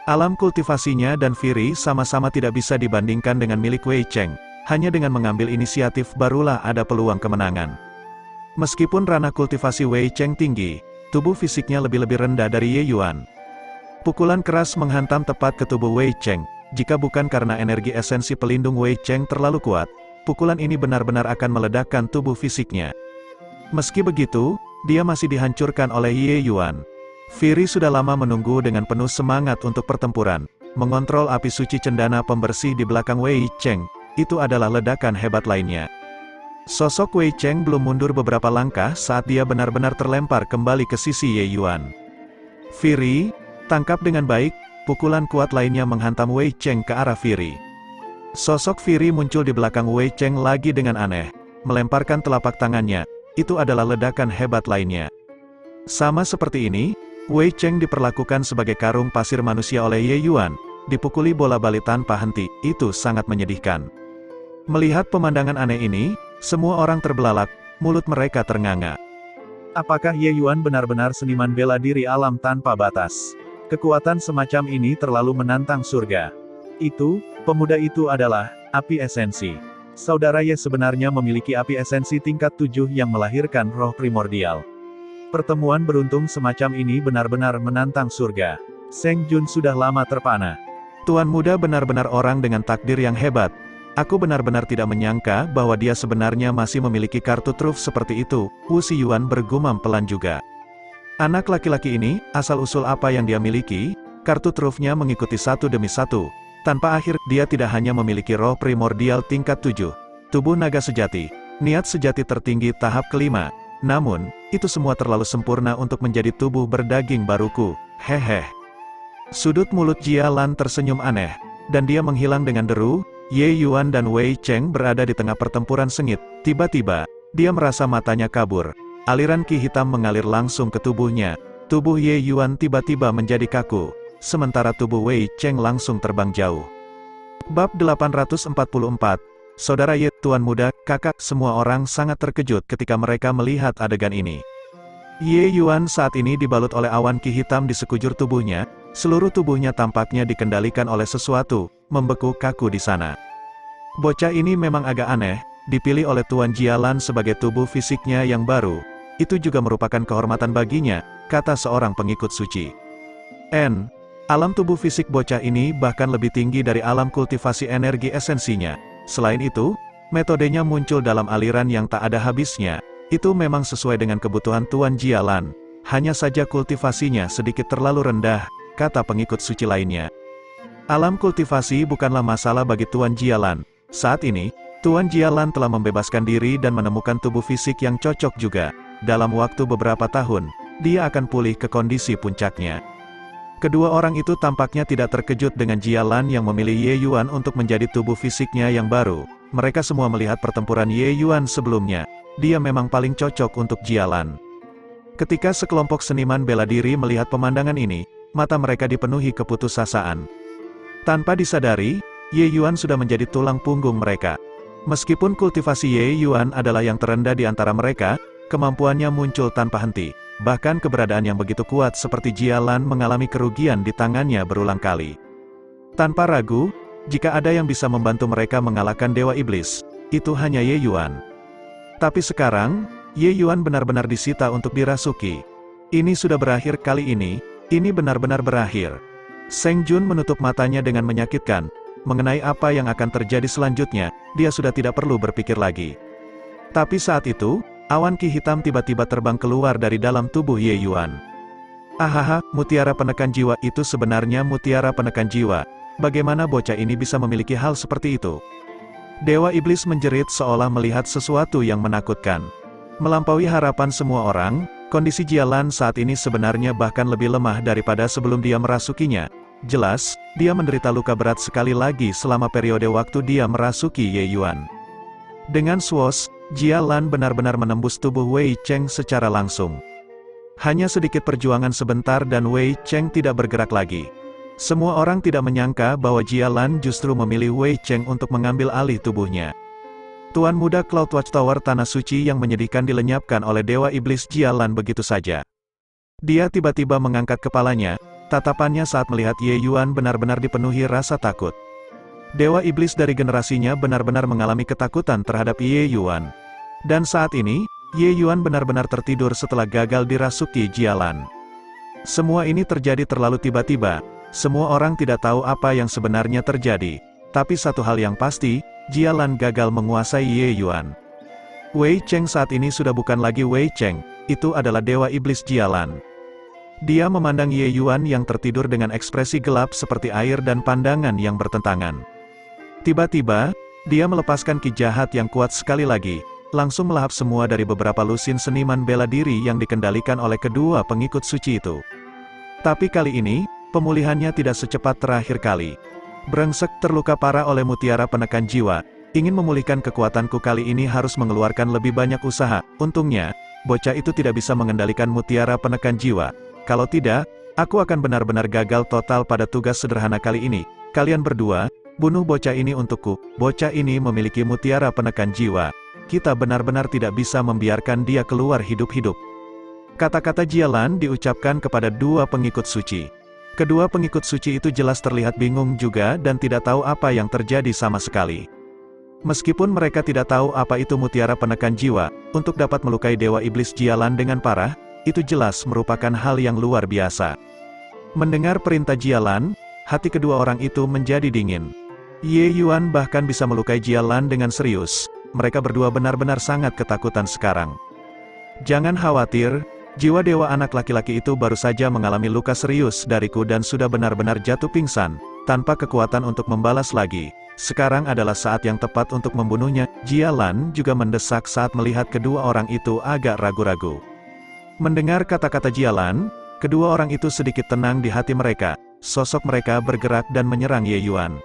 Alam kultivasinya dan Fury sama-sama tidak bisa dibandingkan dengan milik Wei Cheng. Hanya dengan mengambil inisiatif barulah ada peluang kemenangan. Meskipun ranah kultivasi Wei Cheng tinggi, tubuh fisiknya lebih-lebih rendah dari Ye Yuan. Pukulan keras menghantam tepat ke tubuh Wei Cheng. Jika bukan karena energi esensi pelindung Wei Cheng terlalu kuat, pukulan ini benar-benar akan meledakkan tubuh fisiknya. Meski begitu, dia masih dihancurkan oleh Ye Yuan. Fury sudah lama menunggu dengan penuh semangat untuk pertempuran. Mengontrol api suci cendana pembersih di belakang Wei Cheng, itu adalah ledakan hebat lainnya. Sosok Wei Cheng belum mundur beberapa langkah saat dia benar-benar terlempar kembali ke sisi Ye Yuan. Fury, tangkap dengan baik, pukulan kuat lainnya menghantam Wei Cheng ke arah Fury. Sosok Fury muncul di belakang Wei Cheng lagi dengan aneh, melemparkan telapak tangannya, itu adalah ledakan hebat lainnya. Sama seperti ini, Wei Cheng diperlakukan sebagai karung pasir manusia oleh Ye Yuan, dipukuli bola-balik tanpa henti, itu sangat menyedihkan. Melihat pemandangan aneh ini, semua orang terbelalak, mulut mereka ternganga. Apakah Ye Yuan benar-benar seniman bela diri alam tanpa batas? Kekuatan semacam ini terlalu menantang surga. Pemuda itu adalah api esensi. Saudara Ye sebenarnya memiliki api esensi tingkat 7 yang melahirkan roh primordial. Pertemuan beruntung semacam ini benar-benar menantang surga. Seng Jun sudah lama terpana. Tuan muda benar-benar orang dengan takdir yang hebat. Aku benar-benar tidak menyangka bahwa dia sebenarnya masih memiliki kartu truf seperti itu. Wu Xiyuan bergumam pelan juga. Anak laki-laki ini, asal-usul apa yang dia miliki, kartu trufnya mengikuti satu demi satu. Tanpa akhir, dia tidak hanya memiliki roh primordial tingkat 7, tubuh naga sejati, niat sejati tertinggi tahap kelima, namun, itu semua terlalu sempurna untuk menjadi tubuh berdaging baruku, hehe. Sudut mulut Jia Lan tersenyum aneh, dan dia menghilang dengan deru. Ye Yuan dan Wei Cheng berada di tengah pertempuran sengit. Tiba-tiba, dia merasa matanya kabur. Aliran ki hitam mengalir langsung ke tubuhnya. Tubuh Ye Yuan tiba-tiba menjadi kaku, sementara tubuh Wei Cheng langsung terbang jauh. Bab 844, Saudara Ye, Tuan Muda, Kakak, semua orang sangat terkejut ketika mereka melihat adegan ini. Ye Yuan saat ini dibalut oleh awan ki hitam di sekujur tubuhnya, seluruh tubuhnya tampaknya dikendalikan oleh sesuatu, membeku kaku di sana. Bocah ini memang agak aneh, dipilih oleh Tuan Jia Lan sebagai tubuh fisiknya yang baru. Itu juga merupakan kehormatan baginya, kata seorang pengikut suci. Alam tubuh fisik bocah ini bahkan lebih tinggi dari alam kultivasi energi esensinya. Selain itu, metodenya muncul dalam aliran yang tak ada habisnya. Itu memang sesuai dengan kebutuhan Tuan Jia Lan. Hanya saja kultivasinya sedikit terlalu rendah, kata pengikut suci lainnya. Alam kultivasi bukanlah masalah bagi Tuan Jia Lan. Saat ini, Tuan Jia Lan telah membebaskan diri dan menemukan tubuh fisik yang cocok juga. Dalam waktu beberapa tahun, dia akan pulih ke kondisi puncaknya. Kedua orang itu tampaknya tidak terkejut dengan Jia Lan yang memilih Ye Yuan untuk menjadi tubuh fisiknya yang baru. Mereka semua melihat pertempuran Ye Yuan sebelumnya. Dia memang paling cocok untuk Jia Lan. Ketika sekelompok seniman bela diri melihat pemandangan ini, mata mereka dipenuhi keputusasaan. Tanpa disadari, Ye Yuan sudah menjadi tulang punggung mereka. Meskipun kultivasi Ye Yuan adalah yang terendah di antara mereka, kemampuannya muncul tanpa henti. Bahkan keberadaan yang begitu kuat seperti Jia Lan mengalami kerugian di tangannya berulang kali. Tanpa ragu, jika ada yang bisa membantu mereka mengalahkan Dewa Iblis, itu hanya Ye Yuan. Tapi sekarang, Ye Yuan benar-benar disita untuk dirasuki. Ini sudah berakhir kali ini benar-benar berakhir. Seng Jun menutup matanya dengan menyakitkan. Mengenai apa yang akan terjadi selanjutnya, dia sudah tidak perlu berpikir lagi. Tapi saat itu, awan ki hitam tiba-tiba terbang keluar dari dalam tubuh Ye Yuan. Ahaha, mutiara penekan jiwa itu sebenarnya mutiara penekan jiwa. Bagaimana bocah ini bisa memiliki hal seperti itu? Dewa Iblis menjerit seolah melihat sesuatu yang menakutkan. Melampaui harapan semua orang, kondisi Jia Lan saat ini sebenarnya bahkan lebih lemah daripada sebelum dia merasukinya. Jelas, dia menderita luka berat sekali lagi selama periode waktu dia merasuki Ye Yuan. Dengan swoosh, Jia Lan benar-benar menembus tubuh Wei Cheng secara langsung. Hanya sedikit perjuangan sebentar dan Wei Cheng tidak bergerak lagi. Semua orang tidak menyangka bahwa Jia Lan justru memilih Wei Cheng untuk mengambil alih tubuhnya. Tuan Muda Cloud Watchtower Tanah Suci yang menyedihkan dilenyapkan oleh Dewa Iblis Jia Lan begitu saja. Dia tiba-tiba mengangkat kepalanya, tatapannya saat melihat Ye Yuan benar-benar dipenuhi rasa takut. Dewa Iblis dari generasinya benar-benar mengalami ketakutan terhadap Ye Yuan. Dan saat ini, Ye Yuan benar-benar tertidur setelah gagal dirasuki Jia Lan. Semua ini terjadi terlalu tiba-tiba. Semua orang tidak tahu apa yang sebenarnya terjadi. Tapi satu hal yang pasti, Jia Lan gagal menguasai Ye Yuan. Wei Cheng saat ini sudah bukan lagi Wei Cheng, itu adalah Dewa Iblis Jia Lan. Dia memandang Ye Yuan yang tertidur dengan ekspresi gelap seperti air dan pandangan yang bertentangan. Tiba-tiba, dia melepaskan ki jahat yang kuat sekali lagi, langsung melahap semua dari beberapa lusin seniman bela diri yang dikendalikan oleh kedua pengikut suci itu. Tapi kali ini, pemulihannya tidak secepat terakhir kali. Brengsek terluka parah oleh mutiara penekan jiwa. Ingin memulihkan kekuatanku kali ini harus mengeluarkan lebih banyak usaha. Untungnya, bocah itu tidak bisa mengendalikan mutiara penekan jiwa. Kalau tidak, aku akan benar-benar gagal total pada tugas sederhana kali ini. Kalian berdua, bunuh bocah ini untukku. Bocah ini memiliki mutiara penekan jiwa. Kita benar-benar tidak bisa membiarkan dia keluar hidup-hidup. Kata-kata Jia Lan diucapkan kepada dua pengikut suci. Kedua pengikut suci itu jelas terlihat bingung juga dan tidak tahu apa yang terjadi sama sekali. Meskipun mereka tidak tahu apa itu mutiara penekan jiwa, untuk dapat melukai Dewa Iblis Jia Lan dengan parah, itu jelas merupakan hal yang luar biasa. Mendengar perintah Jia Lan, hati kedua orang itu menjadi dingin. Ye Yuan bahkan bisa melukai Jia Lan dengan serius. Mereka berdua benar-benar sangat ketakutan sekarang. Jangan khawatir. Jiwa dewa anak laki-laki itu baru saja mengalami luka serius dariku dan sudah benar-benar jatuh pingsan. tanpa kekuatan untuk membalas lagi. Sekarang adalah saat yang tepat untuk membunuhnya. Jia Lan juga mendesak saat melihat kedua orang itu agak ragu-ragu. Mendengar kata-kata Jia Lan, kedua orang itu sedikit tenang di hati mereka. Sosok mereka bergerak dan menyerang Ye Yuan.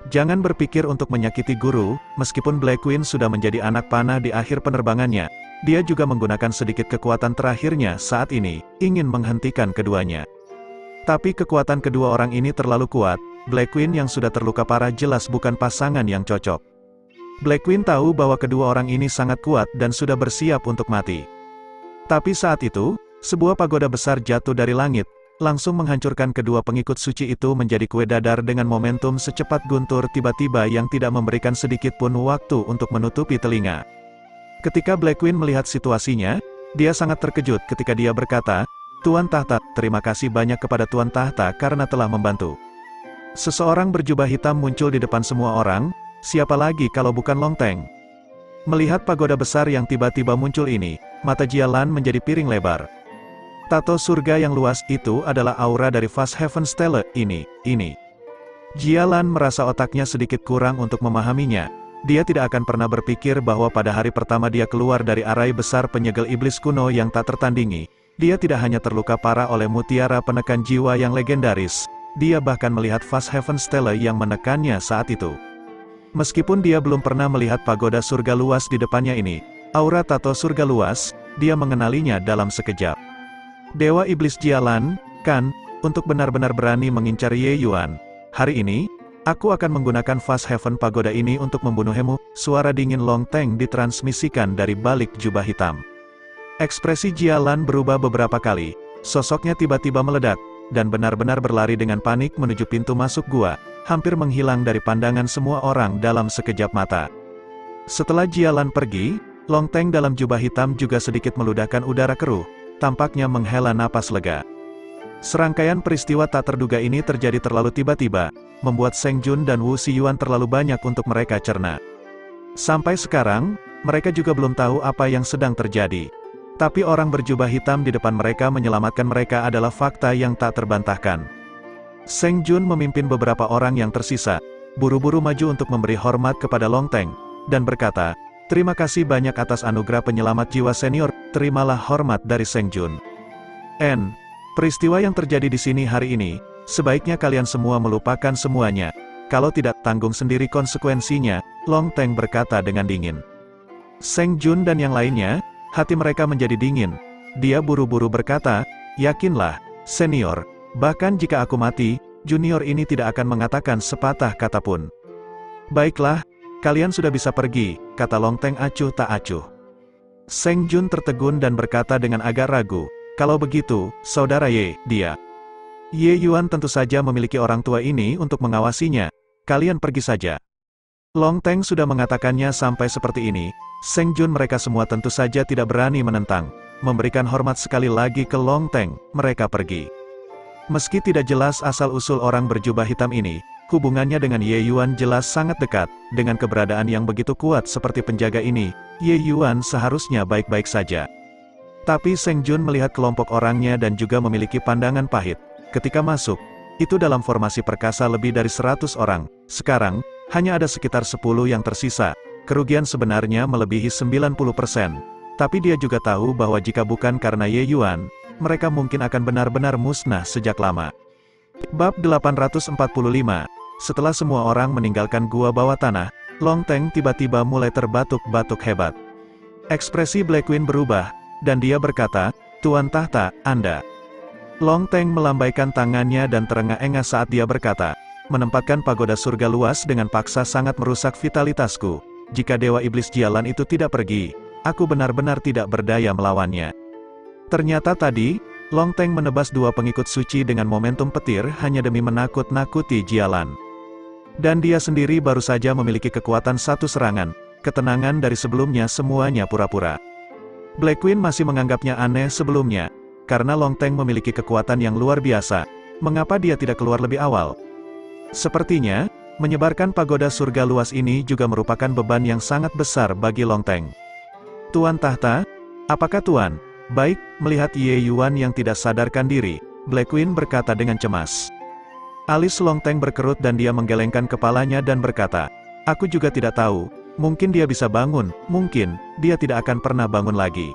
Jangan berpikir untuk menyakiti guru, meskipun Black Queen sudah menjadi anak panah di akhir penerbangannya. Dia juga menggunakan sedikit kekuatan terakhirnya saat ini, ingin menghentikan keduanya. Tapi kekuatan kedua orang ini terlalu kuat. Black Queen yang sudah terluka parah jelas bukan pasangan yang cocok. Black Queen tahu bahwa kedua orang ini sangat kuat dan sudah bersiap untuk mati. Tapi saat itu, sebuah pagoda besar jatuh dari langit, langsung menghancurkan kedua pengikut suci itu menjadi kue dadar dengan momentum secepat guntur tiba-tiba yang tidak memberikan sedikit pun waktu untuk menutupi telinga. Ketika Black Queen melihat situasinya, dia sangat terkejut ketika dia berkata, "Tuan Tahta, terima kasih banyak kepada Tuan Tahta karena telah membantu." Seseorang berjubah hitam muncul di depan semua orang, siapa lagi kalau bukan Long Teng. Melihat pagoda besar yang tiba-tiba muncul ini, mata Jia Lan menjadi piring lebar. Tato surga yang luas itu adalah aura dari Fast Heaven Stele ini. Jia Lan merasa otaknya sedikit kurang untuk memahaminya. Dia tidak akan pernah berpikir bahwa pada hari pertama dia keluar dari arai besar penyegel iblis kuno yang tak tertandingi, dia tidak hanya terluka parah oleh mutiara penekan jiwa yang legendaris, dia bahkan melihat Fast Heaven Stele yang menekannya saat itu. Meskipun dia belum pernah melihat pagoda surga luas di depannya ini, aura tato surga luas, dia mengenalinya dalam sekejap. Dewa Iblis Jia Lan, kan, untuk benar-benar berani mengincar Ye Yuan. Hari ini, aku akan menggunakan Fast Heaven pagoda ini untuk membunuhmu. Suara dingin Long Teng ditransmisikan dari balik jubah hitam. Ekspresi Jia Lan berubah beberapa kali, sosoknya tiba-tiba meledak, dan benar-benar berlari dengan panik menuju pintu masuk gua, hampir menghilang dari pandangan semua orang dalam sekejap mata. Setelah Jia Lan pergi, Long Teng dalam jubah hitam juga sedikit meludahkan udara keruh, tampaknya menghela napas lega. Serangkaian peristiwa tak terduga ini terjadi terlalu tiba-tiba, membuat Seng Jun dan Wu Xiyuan terlalu banyak untuk mereka cerna. Sampai sekarang, mereka juga belum tahu apa yang sedang terjadi. Tapi orang berjubah hitam di depan mereka menyelamatkan mereka adalah fakta yang tak terbantahkan. Seng Jun memimpin beberapa orang yang tersisa, buru-buru maju untuk memberi hormat kepada Long Teng, dan berkata, "Terima kasih banyak atas anugerah penyelamat jiwa senior, terimalah hormat dari Seng Jun." Peristiwa yang terjadi di sini hari ini, sebaiknya kalian semua melupakan semuanya. Kalau tidak, tanggung sendiri konsekuensinya, Long Teng berkata dengan dingin. Seng Jun dan yang lainnya, hati mereka menjadi dingin. Dia buru-buru berkata, "Yakinlah, senior, bahkan jika aku mati, junior ini tidak akan mengatakan sepatah kata pun." "Baiklah, kalian sudah bisa pergi," kata Long Teng acuh tak acuh. Seng Jun tertegun dan berkata dengan agak ragu, "Kalau begitu, saudara Ye Yuan tentu saja memiliki orang tua ini untuk mengawasinya. Kalian pergi saja." Long Teng sudah mengatakannya sampai seperti ini, Seng Jun mereka semua tentu saja tidak berani menentang. Memberikan hormat sekali lagi ke Long Teng, mereka pergi. Meski tidak jelas asal-usul orang berjubah hitam ini, hubungannya dengan Ye Yuan jelas sangat dekat. Dengan keberadaan yang begitu kuat seperti penjaga ini, Ye Yuan seharusnya baik-baik saja. Tapi Seng Jun melihat kelompok orangnya dan juga memiliki pandangan pahit. Ketika masuk, itu dalam formasi perkasa lebih dari 100 orang. Sekarang, hanya ada sekitar 10 yang tersisa. Kerugian sebenarnya melebihi 90%. Tapi dia juga tahu bahwa jika bukan karena Ye Yuan, mereka mungkin akan benar-benar musnah sejak lama. Bab 845. Setelah semua orang meninggalkan gua bawah tanah, Long Teng tiba-tiba mulai terbatuk-batuk hebat. Ekspresi Black Queen berubah, dan dia berkata, "Tuan Tahta, Anda." Long Teng melambaikan tangannya dan terengah-engah saat dia berkata, "Menempatkan pagoda surga luas dengan paksa sangat merusak vitalitasku. Jika Dewa Iblis Jia Lan itu tidak pergi, aku benar-benar tidak berdaya melawannya." Ternyata tadi, Long Teng menebas dua pengikut suci dengan momentum petir hanya demi menakut-nakuti Jia Lan. Dan dia sendiri baru saja memiliki kekuatan satu serangan, ketenangan dari sebelumnya semuanya pura-pura. Black Queen masih menganggapnya aneh sebelumnya, karena Long Teng memiliki kekuatan yang luar biasa. Mengapa dia tidak keluar lebih awal? Sepertinya, menyebarkan pagoda surga luas ini juga merupakan beban yang sangat besar bagi Long Teng. "Tuan Tahta, apakah Tuan baik melihat Ye Yuan yang tidak sadarkan diri?" Black Queen berkata dengan cemas. Alis Long Teng berkerut dan dia menggelengkan kepalanya dan berkata, "Aku juga tidak tahu, mungkin dia bisa bangun, mungkin, dia tidak akan pernah bangun lagi."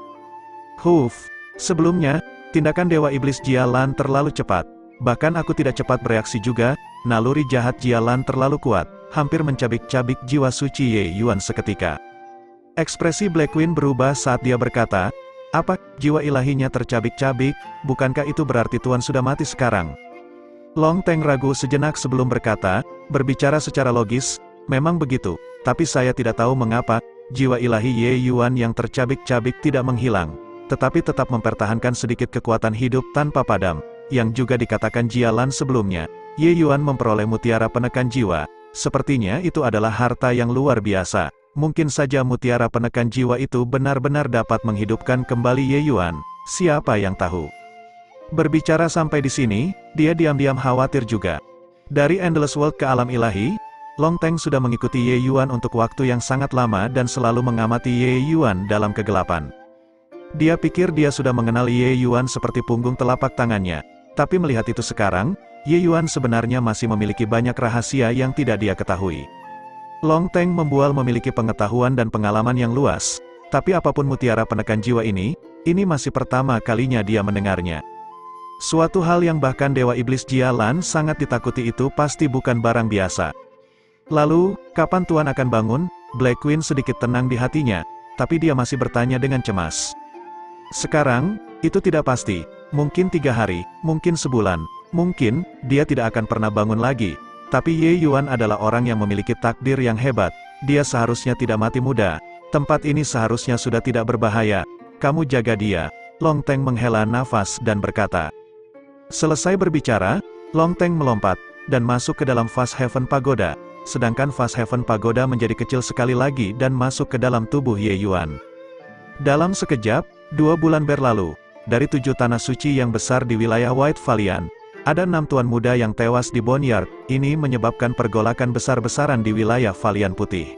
Sebelumnya, tindakan Dewa Iblis Jia Lan terlalu cepat. Bahkan aku tidak cepat bereaksi juga, naluri jahat Jia Lan terlalu kuat, hampir mencabik-cabik jiwa suci Ye Yuan seketika. Ekspresi Black Queen berubah saat dia berkata, "Apa, jiwa ilahinya tercabik-cabik, bukankah itu berarti Tuan sudah mati sekarang?" Long Teng ragu sejenak sebelum berkata, "Berbicara secara logis, memang begitu, tapi saya tidak tahu mengapa, jiwa ilahi Ye Yuan yang tercabik-cabik tidak menghilang, tetapi tetap mempertahankan sedikit kekuatan hidup tanpa padam, yang juga dikatakan Jia Lan sebelumnya. Ye Yuan memperoleh mutiara penekan jiwa, sepertinya itu adalah harta yang luar biasa. Mungkin saja mutiara penekan jiwa itu benar-benar dapat menghidupkan kembali Ye Yuan, siapa yang tahu." Berbicara sampai di sini, dia diam-diam khawatir juga. Dari Endless World ke alam ilahi, Long Teng sudah mengikuti Ye Yuan untuk waktu yang sangat lama dan selalu mengamati Ye Yuan dalam kegelapan. Dia pikir dia sudah mengenal Ye Yuan seperti punggung telapak tangannya, tapi melihat itu sekarang, Ye Yuan sebenarnya masih memiliki banyak rahasia yang tidak dia ketahui. Long Teng membual memiliki pengetahuan dan pengalaman yang luas, tapi apapun mutiara penekan jiwa ini masih pertama kalinya dia mendengarnya. Suatu hal yang bahkan Dewa Iblis Jia Lan sangat ditakuti itu pasti bukan barang biasa. Lalu, kapan Tuan akan bangun? Black Queen sedikit tenang di hatinya, tapi dia masih bertanya dengan cemas. Sekarang, itu tidak pasti, mungkin 3 hari, mungkin sebulan, mungkin, dia tidak akan pernah bangun lagi. Tapi Ye Yuan adalah orang yang memiliki takdir yang hebat, dia seharusnya tidak mati muda, tempat ini seharusnya sudah tidak berbahaya, kamu jaga dia. Long Teng menghela nafas dan berkata. Selesai berbicara, Long Teng melompat, dan masuk ke dalam Fast Heaven Pagoda, sedangkan Fast Heaven Pagoda menjadi kecil sekali lagi dan masuk ke dalam tubuh Ye Yuan. Dalam sekejap, 2 bulan berlalu, dari 7 tanah suci yang besar di wilayah White Valiant, ada 6 tuan muda yang tewas di Boneyard, ini menyebabkan pergolakan besar-besaran di wilayah Valiant Putih.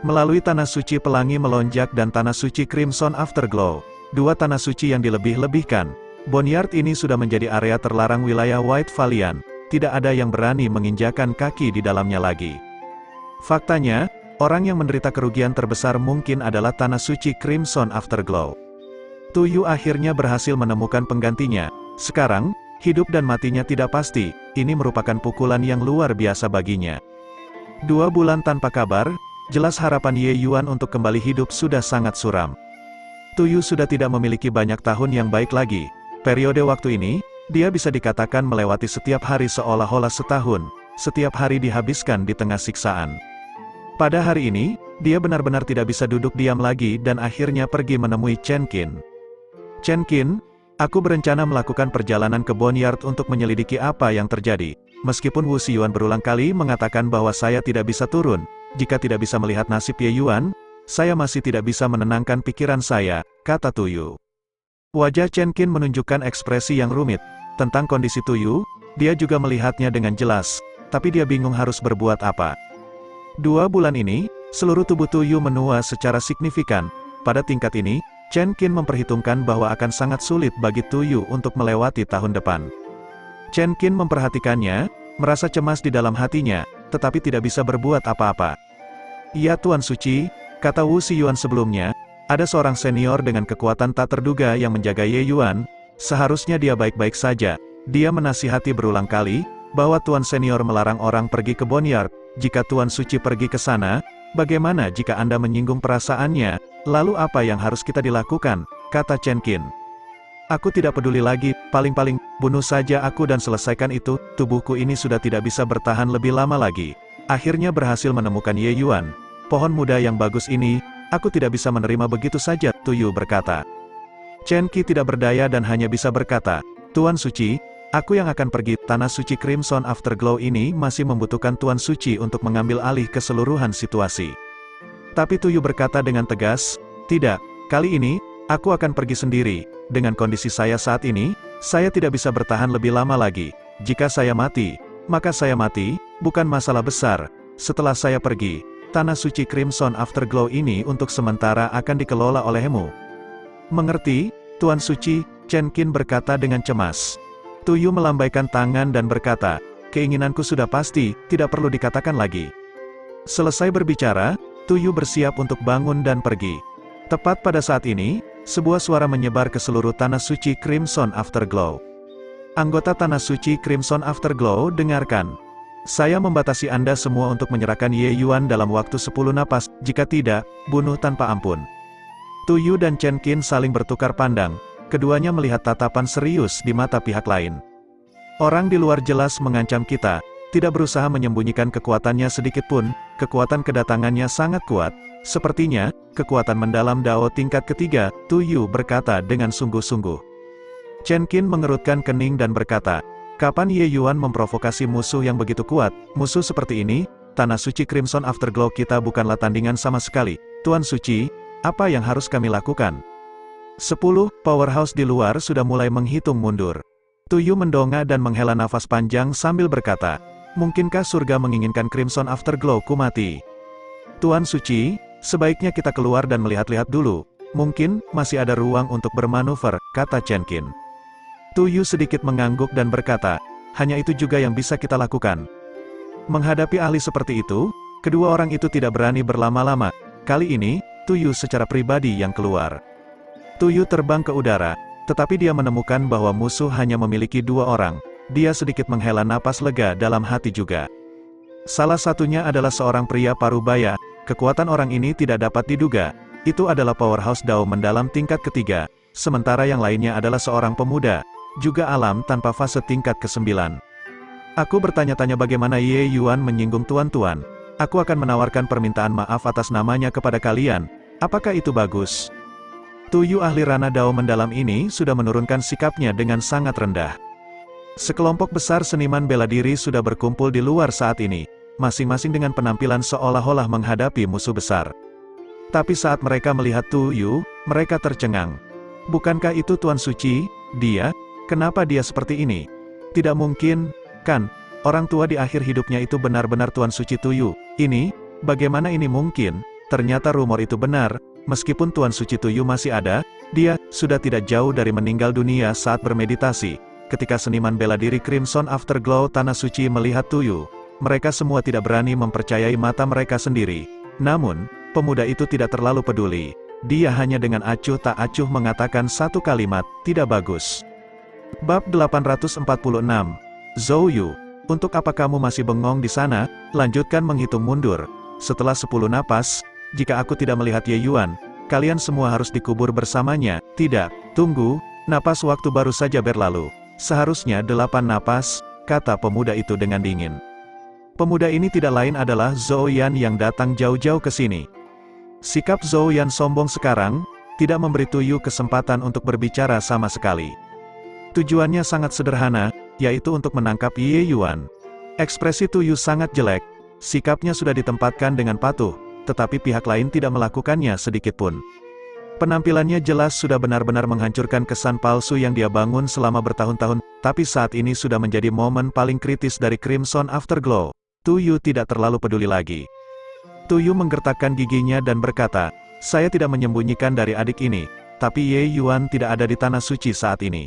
Melalui tanah suci Pelangi Melonjak dan tanah suci Crimson Afterglow, 2 tanah suci yang dilebih-lebihkan, Boneyard ini sudah menjadi area terlarang wilayah White Valiant, tidak ada yang berani menginjakan kaki di dalamnya lagi. Faktanya, orang yang menderita kerugian terbesar mungkin adalah tanah suci Crimson Afterglow. Tuyu akhirnya berhasil menemukan penggantinya, sekarang, hidup dan matinya tidak pasti, ini merupakan pukulan yang luar biasa baginya. 2 bulan tanpa kabar, jelas harapan Ye Yuan untuk kembali hidup sudah sangat suram. Tuyu sudah tidak memiliki banyak tahun yang baik lagi. Periode waktu ini, dia bisa dikatakan melewati setiap hari seolah-olah setahun, setiap hari dihabiskan di tengah siksaan. Pada hari ini, dia benar-benar tidak bisa duduk diam lagi dan akhirnya pergi menemui Chen Qin. "Chen Qin, aku berencana melakukan perjalanan ke Boneyard untuk menyelidiki apa yang terjadi. Meskipun Wu Xiyuan berulang kali mengatakan bahwa saya tidak bisa turun, jika tidak bisa melihat nasib Ye Yuan, saya masih tidak bisa menenangkan pikiran saya," kata Tuyu. Wajah Chen Qin menunjukkan ekspresi yang rumit. Tentang kondisi Tuyu, dia juga melihatnya dengan jelas, tapi dia bingung harus berbuat apa. 2 bulan ini, seluruh tubuh Tuyu menua secara signifikan. Pada tingkat ini, Chen Qin memperhitungkan bahwa akan sangat sulit bagi Tuyu untuk melewati tahun depan. Chen Qin memperhatikannya, merasa cemas di dalam hatinya, tetapi tidak bisa berbuat apa-apa. "Ya Tuan Suci," kata Wu Xiyuan sebelumnya, "ada seorang senior dengan kekuatan tak terduga yang menjaga Ye Yuan, seharusnya dia baik-baik saja. Dia menasihati berulang kali, bahwa Tuan Senior melarang orang pergi ke Boneyard. Jika Tuan Suci pergi ke sana, bagaimana jika Anda menyinggung perasaannya? Lalu apa yang harus kita dilakukan?" kata Chen Qin. "Aku tidak peduli lagi, paling-paling, bunuh saja aku dan selesaikan itu, tubuhku ini sudah tidak bisa bertahan lebih lama lagi. Akhirnya berhasil menemukan Ye Yuan. Pohon muda yang bagus ini, aku tidak bisa menerima begitu saja," Tuyu berkata. Chen Qi tidak berdaya dan hanya bisa berkata, "Tuan Suci, aku yang akan pergi, tanah suci Crimson Afterglow ini masih membutuhkan Tuan Suci untuk mengambil alih keseluruhan situasi." Tapi Tuyu berkata dengan tegas, "Tidak, kali ini, aku akan pergi sendiri. Dengan kondisi saya saat ini, saya tidak bisa bertahan lebih lama lagi. Jika saya mati, maka saya mati, bukan masalah besar. Setelah saya pergi, tanah suci Crimson Afterglow ini untuk sementara akan dikelola olehmu." "Mengerti, Tuan Suci," Chen Qin berkata dengan cemas. Tuyu melambaikan tangan dan berkata, keinginanku sudah pasti, tidak perlu dikatakan lagi. Selesai berbicara, Tuyu bersiap untuk bangun dan pergi. Tepat pada saat ini, sebuah suara menyebar ke seluruh Tanah Suci Crimson Afterglow. Anggota Tanah Suci Crimson Afterglow, dengarkan. Saya membatasi Anda semua untuk menyerahkan Ye Yuan dalam waktu 10 napas, jika tidak, bunuh tanpa ampun. Tuyu dan Chen Qin saling bertukar pandang, keduanya melihat tatapan serius di mata pihak lain. Orang di luar jelas mengancam kita, tidak berusaha menyembunyikan kekuatannya sedikit pun, kekuatan kedatangannya sangat kuat. Sepertinya, kekuatan mendalam Dao tingkat ketiga, Tuyu berkata dengan sungguh-sungguh. Chen Qin mengerutkan kening dan berkata, kapan Ye Yuan memprovokasi musuh yang begitu kuat? Musuh seperti ini, Tanah Suci Crimson Afterglow kita bukanlah tandingan sama sekali. Tuan Suci, apa yang harus kami lakukan? 10 powerhouse di luar sudah mulai menghitung mundur. Tuyu mendongak dan menghela nafas panjang sambil berkata, mungkinkah surga menginginkan Crimson Afterglow ku mati? Tuan Suci, sebaiknya kita keluar dan melihat-lihat dulu. Mungkin, masih ada ruang untuk bermanuver, kata Chen Qin. Tuyu sedikit mengangguk dan berkata, hanya itu juga yang bisa kita lakukan. Menghadapi ahli seperti itu, kedua orang itu tidak berani berlama-lama. Kali ini, Tuyu secara pribadi yang keluar. Tuyu terbang ke udara, tetapi dia menemukan bahwa musuh hanya memiliki 2 orang. Dia sedikit menghela napas lega dalam hati juga. Salah satunya adalah seorang pria parubaya. Kekuatan orang ini tidak dapat diduga. Itu adalah powerhouse Dao mendalam tingkat ketiga, sementara yang lainnya adalah seorang pemuda, juga alam tanpa fase tingkat ke-9. Aku bertanya-tanya bagaimana Ye Yuan menyinggung tuan-tuan. Aku akan menawarkan permintaan maaf atas namanya kepada kalian. Apakah itu bagus? Tuyu ahli ranah Dao mendalam ini sudah menurunkan sikapnya dengan sangat rendah. Sekelompok besar seniman bela diri sudah berkumpul di luar saat ini, masing-masing dengan penampilan seolah-olah menghadapi musuh besar. Tapi saat mereka melihat Tuyu, mereka tercengang. Bukankah itu Tuan Suci? Dia? Kenapa dia seperti ini? Tidak mungkin, kan? Orang tua di akhir hidupnya itu benar-benar Tuan Suci Tuyu. Ini? Bagaimana ini mungkin? Ternyata rumor itu benar. Meskipun Tuan Suci Tuyu masih ada, dia sudah tidak jauh dari meninggal dunia saat bermeditasi. Ketika seniman bela diri Crimson Afterglow Tanah Suci melihat Tuyu, mereka semua tidak berani mempercayai mata mereka sendiri. Namun, pemuda itu tidak terlalu peduli. Dia hanya dengan acuh tak acuh mengatakan satu kalimat, tidak bagus. Bab 846. Zhou Yu, untuk apa kamu masih bengong di sana? Lanjutkan menghitung mundur. Setelah 10 napas, jika aku tidak melihat Ye Yuan, kalian semua harus dikubur bersamanya. Tidak, tunggu, napas waktu baru saja berlalu. Seharusnya 8 napas, kata pemuda itu dengan dingin. Pemuda ini tidak lain adalah Zhou Yan yang datang jauh-jauh ke sini. Sikap Zhou Yan sombong sekarang, tidak memberi Tuyu kesempatan untuk berbicara sama sekali. Tujuannya sangat sederhana, yaitu untuk menangkap Ye Yuan. Ekspresi Tuyu sangat jelek, sikapnya sudah ditempatkan dengan patuh, tetapi pihak lain tidak melakukannya sedikitpun. Penampilannya jelas sudah benar-benar menghancurkan kesan palsu yang dia bangun selama bertahun-tahun, tapi saat ini sudah menjadi momen paling kritis dari Crimson Afterglow. Tuyu tidak terlalu peduli lagi. Tuyu menggertakkan giginya dan berkata, saya tidak menyembunyikan dari adik ini, tapi Ye Yuan tidak ada di Tanah Suci saat ini.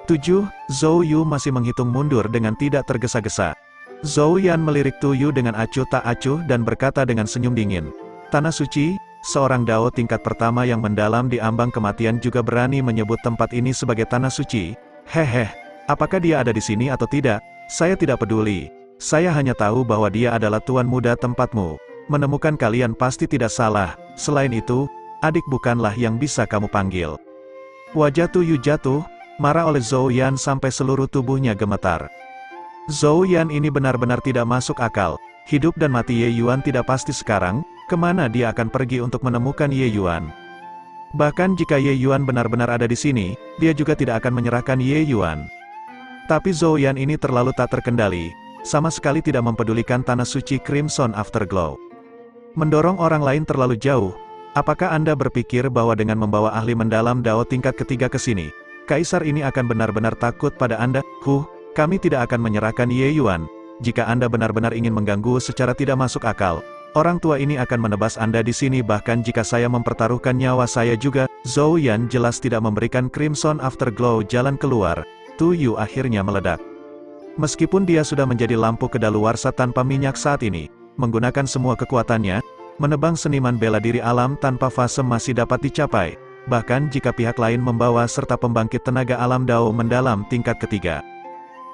7. Zhou Yu masih menghitung mundur dengan tidak tergesa-gesa. Zhou Yan melirik Tuyu dengan acuh tak acuh dan berkata dengan senyum dingin. Tanah Suci, seorang Dao tingkat pertama yang mendalam di ambang kematian juga berani menyebut tempat ini sebagai Tanah Suci. Hehe, apakah dia ada di sini atau tidak? Saya tidak peduli. Saya hanya tahu bahwa dia adalah tuan muda tempatmu. Menemukan kalian pasti tidak salah. Selain itu, adik bukanlah yang bisa kamu panggil. Wajah Tuyu jatuh, marah oleh Zhou Yan sampai seluruh tubuhnya gemetar. Zhou Yan ini benar-benar tidak masuk akal. Hidup dan mati Ye Yuan tidak pasti sekarang, kemana dia akan pergi untuk menemukan Ye Yuan? Bahkan jika Ye Yuan benar-benar ada di sini, dia juga tidak akan menyerahkan Ye Yuan. Tapi Zhou Yan ini terlalu tak terkendali, sama sekali tidak mempedulikan Tanah Suci Crimson Afterglow. Mendorong orang lain terlalu jauh. Apakah Anda berpikir bahwa dengan membawa ahli mendalam Dao tingkat ketiga ke sini, Kaisar ini akan benar-benar takut pada Anda? Kami tidak akan menyerahkan Ye Yuan. Jika Anda benar-benar ingin mengganggu secara tidak masuk akal, orang tua ini akan menebas Anda di sini bahkan jika saya mempertaruhkan nyawa saya juga. Zhou Yan jelas tidak memberikan Crimson Afterglow jalan keluar. Tuyu akhirnya meledak. Meskipun dia sudah menjadi lampu kedaluarsa tanpa minyak saat ini, menggunakan semua kekuatannya, menebang seniman bela diri alam tanpa fase masih dapat dicapai, bahkan jika pihak lain membawa serta pembangkit tenaga alam Dao mendalam tingkat ketiga.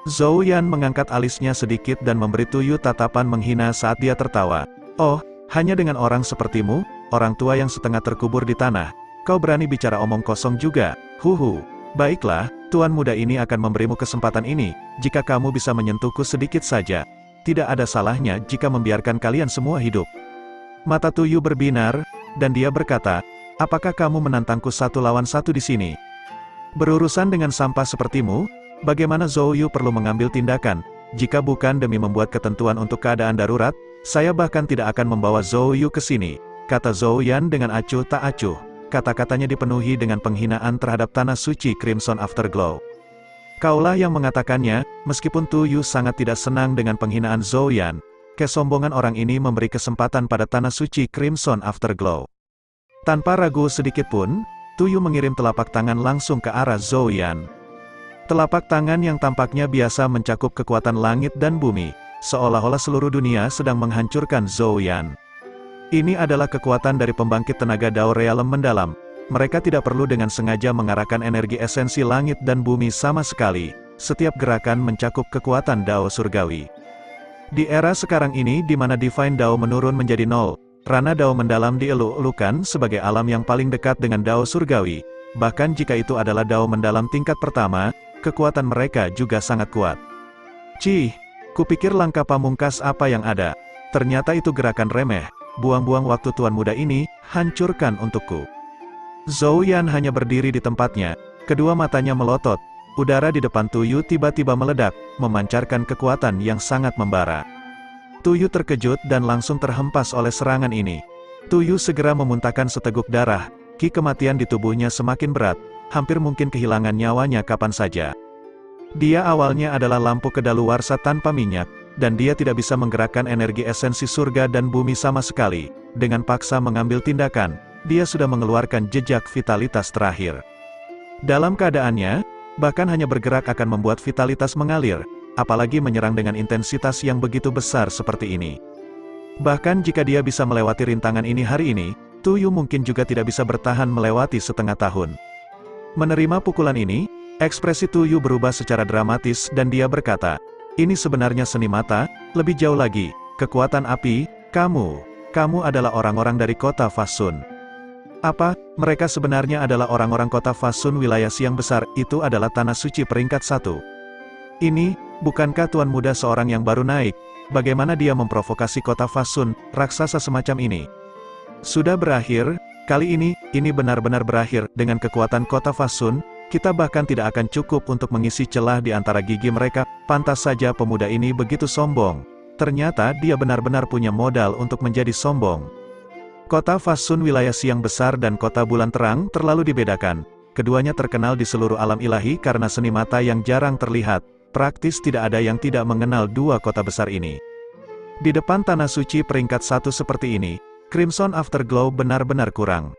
Zhou Yan mengangkat alisnya sedikit dan memberi Tuyu tatapan menghina saat dia tertawa. Oh, hanya dengan orang sepertimu, orang tua yang setengah terkubur di tanah, kau berani bicara omong kosong juga, huhu. Baiklah, tuan muda ini akan memberimu kesempatan ini, jika kamu bisa menyentuhku sedikit saja. Tidak ada salahnya jika membiarkan kalian semua hidup. Mata Tuyu berbinar, dan dia berkata, apakah kamu menantangku 1 lawan 1 di sini? Berurusan dengan sampah sepertimu, bagaimana Zhou Yu perlu mengambil tindakan? Jika bukan demi membuat ketentuan untuk keadaan darurat, saya bahkan tidak akan membawa Zhou Yu ke sini, kata Zhou Yan dengan acuh tak acuh. Kata-katanya dipenuhi dengan penghinaan terhadap tanah suci Crimson Afterglow. Kaulah yang mengatakannya, meskipun Tuyu sangat tidak senang dengan penghinaan Zhou Yan, kesombongan orang ini memberi kesempatan pada tanah suci Crimson Afterglow. Tanpa ragu sedikit pun, Tuyu mengirim telapak tangan langsung ke arah Zhou Yan. Telapak tangan yang tampaknya biasa mencakup kekuatan langit dan bumi, seolah-olah seluruh dunia sedang menghancurkan Zhou Yan. Ini adalah kekuatan dari pembangkit tenaga Dao Realem mendalam. Mereka tidak perlu dengan sengaja mengarahkan energi esensi langit dan bumi sama sekali. Setiap gerakan mencakup kekuatan Dao surgawi. Di era sekarang ini di mana Divine Dao menurun menjadi 0, Rana Dao mendalam dieluk-elukan sebagai alam yang paling dekat dengan Dao surgawi. Bahkan jika itu adalah Dao mendalam tingkat pertama, kekuatan mereka juga sangat kuat. Cih, kupikir langkah pamungkas apa yang ada. Ternyata itu gerakan remeh. Buang-buang waktu tuan muda ini, hancurkan untukku. Zhou Yan hanya berdiri di tempatnya, kedua matanya melotot, udara di depan Tuyu tiba-tiba meledak, memancarkan kekuatan yang sangat membara. Tuyu terkejut dan langsung terhempas oleh serangan ini. Tuyu segera memuntahkan seteguk darah, ki kematian di tubuhnya semakin berat, hampir mungkin kehilangan nyawanya kapan saja. Dia awalnya adalah lampu kedaluarsa tanpa minyak, dan dia tidak bisa menggerakkan energi esensi surga dan bumi sama sekali. Dengan paksa mengambil tindakan, dia sudah mengeluarkan jejak vitalitas terakhir. Dalam keadaannya, bahkan hanya bergerak akan membuat vitalitas mengalir, apalagi menyerang dengan intensitas yang begitu besar seperti ini. Bahkan jika dia bisa melewati rintangan ini hari ini, Tuyu mungkin juga tidak bisa bertahan melewati setengah tahun. Menerima pukulan ini, ekspresi Tuyu berubah secara dramatis dan dia berkata, ini sebenarnya seni mata, lebih jauh lagi, kekuatan api, kamu adalah orang-orang dari kota Fasun. Apa, mereka sebenarnya adalah orang-orang kota Fasun wilayah Siang Besar, itu adalah tanah suci peringkat 1. Ini, bukankah tuan muda seorang yang baru naik, bagaimana dia memprovokasi kota Fasun, raksasa semacam ini? Sudah berakhir, kali ini benar-benar berakhir, dengan kekuatan kota Fasun, kita bahkan tidak akan cukup untuk mengisi celah di antara gigi mereka. Pantas saja pemuda ini begitu sombong. Ternyata dia benar-benar punya modal untuk menjadi sombong. Kota Fasun wilayah Siang Besar dan kota Bulan Terang terlalu dibedakan. Keduanya terkenal di seluruh alam ilahi karena seni mata yang jarang terlihat. Praktis tidak ada yang tidak mengenal dua kota besar ini. Di depan tanah suci peringkat 1 seperti ini, Crimson Afterglow benar-benar kurang.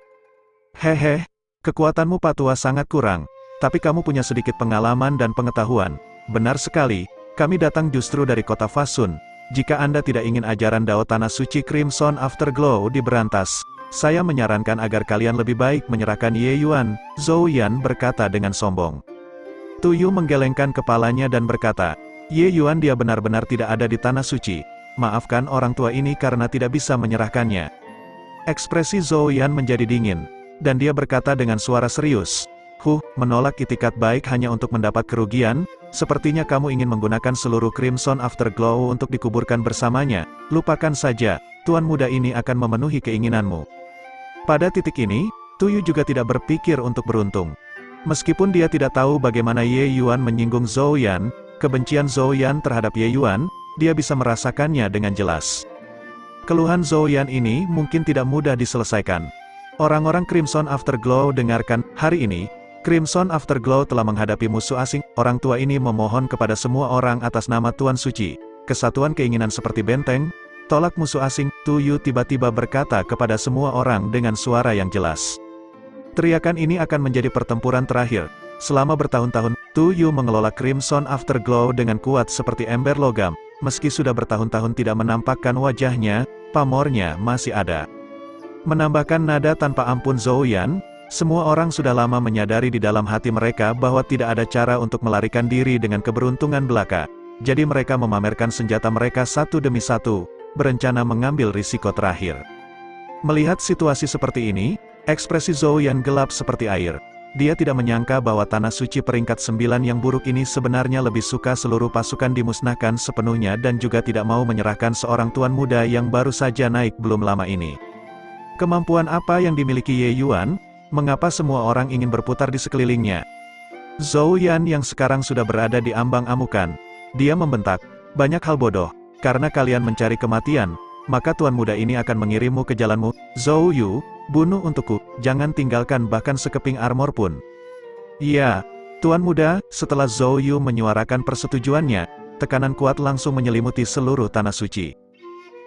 Hehe, kekuatanmu Patua sangat kurang. Tapi kamu punya sedikit pengalaman dan pengetahuan. Benar sekali, kami datang justru dari kota Fasun. Jika Anda tidak ingin ajaran Dao Tanah Suci Crimson Afterglow diberantas, saya menyarankan agar kalian lebih baik menyerahkan Ye Yuan, Zhou Yan berkata dengan sombong. Tuyu menggelengkan kepalanya dan berkata, Ye Yuan dia benar-benar tidak ada di Tanah Suci. Maafkan orang tua ini karena tidak bisa menyerahkannya. Ekspresi Zhou Yan menjadi dingin, dan dia berkata dengan suara serius, menolak itikat baik hanya untuk mendapat kerugian, sepertinya kamu ingin menggunakan seluruh Crimson Afterglow untuk dikuburkan bersamanya, lupakan saja, tuan muda ini akan memenuhi keinginanmu. Pada titik ini, Tuyu juga tidak berpikir untuk beruntung. Meskipun dia tidak tahu bagaimana Ye Yuan menyinggung Zhou Yan, kebencian Zhou Yan terhadap Ye Yuan, dia bisa merasakannya dengan jelas. Keluhan Zhou Yan ini mungkin tidak mudah diselesaikan. Orang-orang Crimson Afterglow dengarkan, hari ini, Crimson Afterglow telah menghadapi musuh asing. Orang tua ini memohon kepada semua orang atas nama Tuan Suci, kesatuan keinginan seperti benteng, tolak musuh asing. Tuyu tiba-tiba berkata kepada semua orang dengan suara yang jelas. Teriakan ini akan menjadi pertempuran terakhir. Selama bertahun-tahun, Tu Yu mengelola Crimson Afterglow dengan kuat seperti ember logam. Meski sudah bertahun-tahun tidak menampakkan wajahnya, pamornya masih ada. Menambahkan nada tanpa ampun Zhou Yan, semua orang sudah lama menyadari di dalam hati mereka bahwa tidak ada cara untuk melarikan diri dengan keberuntungan belaka. Jadi mereka memamerkan senjata mereka satu demi satu, berencana mengambil risiko terakhir. Melihat situasi seperti ini, ekspresi Zhou Yan gelap seperti air. Dia tidak menyangka bahwa Tanah Suci peringkat 9 yang buruk ini sebenarnya lebih suka seluruh pasukan dimusnahkan sepenuhnya dan juga tidak mau menyerahkan seorang tuan muda yang baru saja naik belum lama ini. Kemampuan apa yang dimiliki Ye Yuan? Mengapa semua orang ingin berputar di sekelilingnya? Zhou Yan yang sekarang sudah berada di ambang amukan. Dia membentak, banyak hal bodoh, karena kalian mencari kematian, maka tuan muda ini akan mengirimmu ke jalanmu. Zhou Yu, bunuh untukku, jangan tinggalkan bahkan sekeping armor pun. Ya, tuan muda, setelah Zhou Yu menyuarakan persetujuannya, tekanan kuat langsung menyelimuti seluruh tanah suci.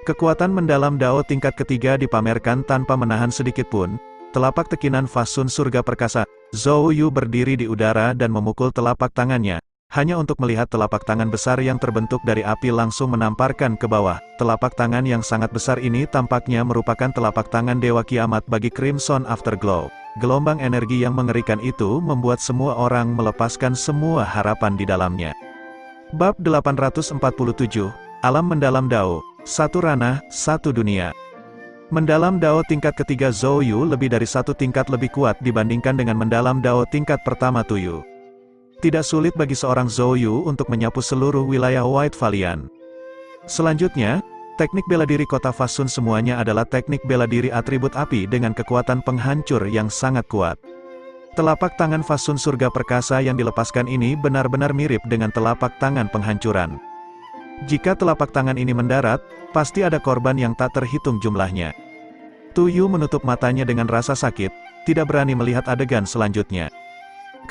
Kekuatan mendalam Dao tingkat ketiga dipamerkan tanpa menahan sedikit pun. Telapak tekinan Fasun surga perkasa. Zhou Yu berdiri di udara dan memukul telapak tangannya. Hanya untuk melihat telapak tangan besar yang terbentuk dari api langsung menamparkan ke bawah. Telapak tangan yang sangat besar ini tampaknya merupakan telapak tangan Dewa Kiamat bagi Crimson Afterglow. Gelombang energi yang mengerikan itu membuat semua orang melepaskan semua harapan di dalamnya. Bab 847, Alam Mendalam Dao, satu ranah, satu dunia. Mendalam Dao tingkat ketiga Zhou Yu lebih dari satu tingkat lebih kuat dibandingkan dengan mendalam Dao tingkat pertama Tu Yu. Tidak sulit bagi seorang Zhou Yu untuk menyapu seluruh wilayah White Valiant. Selanjutnya, teknik bela diri kota Fasun semuanya adalah teknik bela diri atribut api dengan kekuatan penghancur yang sangat kuat. Telapak tangan Fasun surga perkasa yang dilepaskan ini benar-benar mirip dengan telapak tangan penghancuran. Jika telapak tangan ini mendarat, pasti ada korban yang tak terhitung jumlahnya. Tu Yu menutup matanya dengan rasa sakit, tidak berani melihat adegan selanjutnya.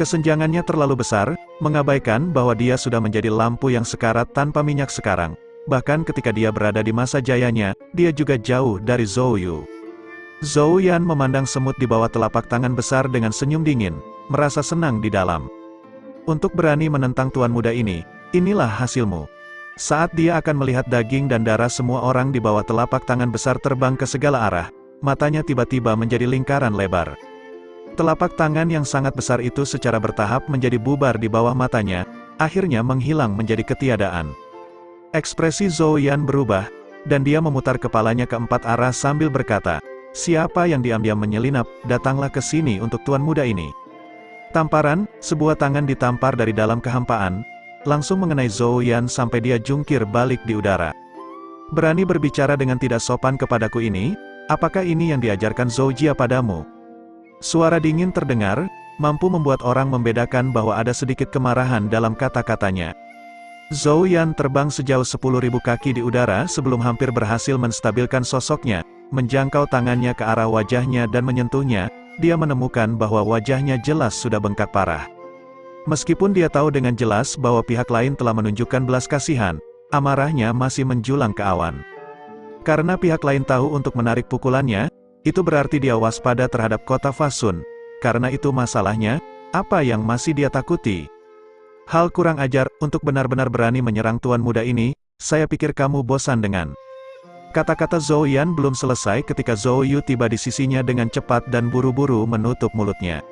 Kesenjangannya terlalu besar, mengabaikan bahwa dia sudah menjadi lampu yang sekarat tanpa minyak sekarang. Bahkan ketika dia berada di masa jayanya, dia juga jauh dari Zhou Yu. Zhou Yan memandang semut di bawah telapak tangan besar dengan senyum dingin, merasa senang di dalam. Untuk berani menentang tuan muda ini, inilah hasilmu. Saat dia akan melihat daging dan darah semua orang di bawah telapak tangan besar terbang ke segala arah, matanya tiba-tiba menjadi lingkaran lebar. Telapak tangan yang sangat besar itu secara bertahap menjadi bubar di bawah matanya, akhirnya menghilang menjadi ketiadaan. Ekspresi Zhou Yan berubah, dan dia memutar kepalanya ke empat arah sambil berkata, "Siapa yang diam-diam menyelinap, datanglah ke sini untuk tuan muda ini." Tamparan, sebuah tangan ditampar dari dalam kehampaan, langsung mengenai Zhou Yan sampai dia jungkir balik di udara. "Berani berbicara dengan tidak sopan kepadaku ini? Apakah ini yang diajarkan Zhou Jia padamu?" Suara dingin terdengar, mampu membuat orang membedakan bahwa ada sedikit kemarahan dalam kata-katanya. Zhou Yan terbang sejauh 10.000 kaki di udara sebelum hampir berhasil menstabilkan sosoknya, menjangkau tangannya ke arah wajahnya dan menyentuhnya, dia menemukan bahwa wajahnya jelas sudah bengkak parah. Meskipun dia tahu dengan jelas bahwa pihak lain telah menunjukkan belas kasihan, amarahnya masih menjulang ke awan. Karena pihak lain tahu untuk menarik pukulannya, itu berarti dia waspada terhadap kota Fasun. Karena itu masalahnya, apa yang masih dia takuti? Hal kurang ajar, untuk benar-benar berani menyerang tuan muda ini, saya pikir kamu bosan dengan... Kata-kata Zhou Yan belum selesai ketika Zhou Yu tiba di sisinya dengan cepat dan buru-buru menutup mulutnya.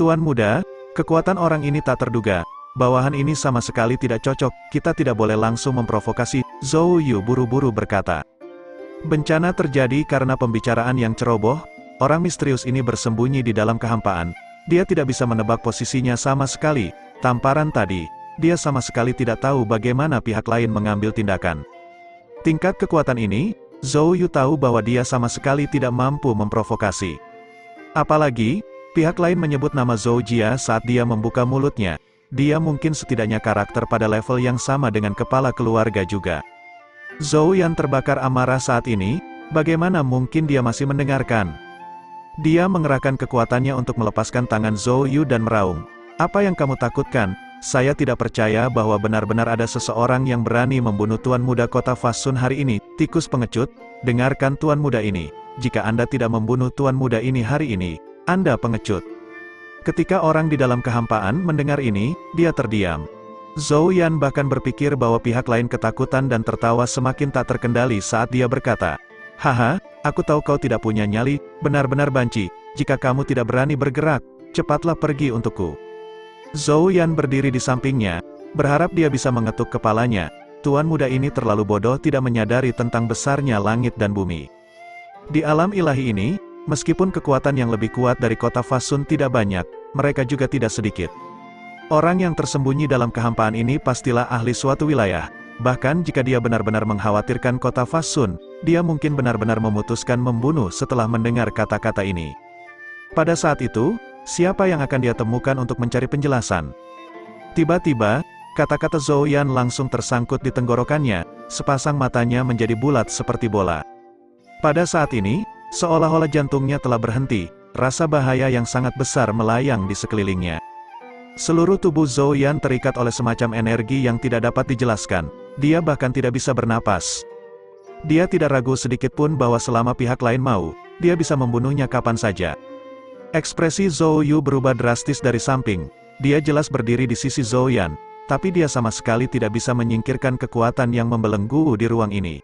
"Tuan muda, kekuatan orang ini tak terduga. Bawahan ini sama sekali tidak cocok, kita tidak boleh langsung memprovokasi," Zhou Yu buru-buru berkata. Bencana terjadi karena pembicaraan yang ceroboh, orang misterius ini bersembunyi di dalam kehampaan. Dia tidak bisa menebak posisinya sama sekali, tamparan tadi, dia sama sekali tidak tahu bagaimana pihak lain mengambil tindakan. Tingkat kekuatan ini, Zhou Yu tahu bahwa dia sama sekali tidak mampu memprovokasi. Apalagi, pihak lain menyebut nama Zhou Jia saat dia membuka mulutnya, dia mungkin setidaknya karakter pada level yang sama dengan kepala keluarga juga. Zhou Yan terbakar amarah saat ini, bagaimana mungkin dia masih mendengarkan? Dia mengerahkan kekuatannya untuk melepaskan tangan Zhou Yu dan meraung. "Apa yang kamu takutkan? Saya tidak percaya bahwa benar-benar ada seseorang yang berani membunuh tuan muda kota Fasun hari ini." Tikus pengecut, dengarkan tuan muda ini. Jika Anda tidak membunuh tuan muda ini hari ini, Anda pengecut. Ketika orang di dalam kehampaan mendengar ini, dia terdiam. Zhou Yan bahkan berpikir bahwa pihak lain ketakutan dan tertawa semakin tak terkendali saat dia berkata, "Haha, aku tahu kau tidak punya nyali, benar-benar banci, jika kamu tidak berani bergerak, cepatlah pergi untukku." Zhou Yan berdiri di sampingnya, berharap dia bisa mengetuk kepalanya. Tuan muda ini terlalu bodoh tidak menyadari tentang besarnya langit dan bumi. Di alam ilahi ini, meskipun kekuatan yang lebih kuat dari kota Fasun tidak banyak, mereka juga tidak sedikit. Orang yang tersembunyi dalam kehampaan ini pastilah ahli suatu wilayah. Bahkan jika dia benar-benar mengkhawatirkan kota Fasun, dia mungkin benar-benar memutuskan membunuh setelah mendengar kata-kata ini. Pada saat itu, siapa yang akan dia temukan untuk mencari penjelasan? Tiba-tiba, kata-kata Zhou Yan langsung tersangkut di tenggorokannya, sepasang matanya menjadi bulat seperti bola. Pada saat ini, seolah-olah jantungnya telah berhenti, rasa bahaya yang sangat besar melayang di sekelilingnya. Seluruh tubuh Zhou Yan terikat oleh semacam energi yang tidak dapat dijelaskan. Dia bahkan tidak bisa bernapas. Dia tidak ragu sedikit pun bahwa selama pihak lain mau, dia bisa membunuhnya kapan saja. Ekspresi Zhou Yu berubah drastis dari samping. Dia jelas berdiri di sisi Zhou Yan, tapi dia sama sekali tidak bisa menyingkirkan kekuatan yang membelenggu di ruang ini.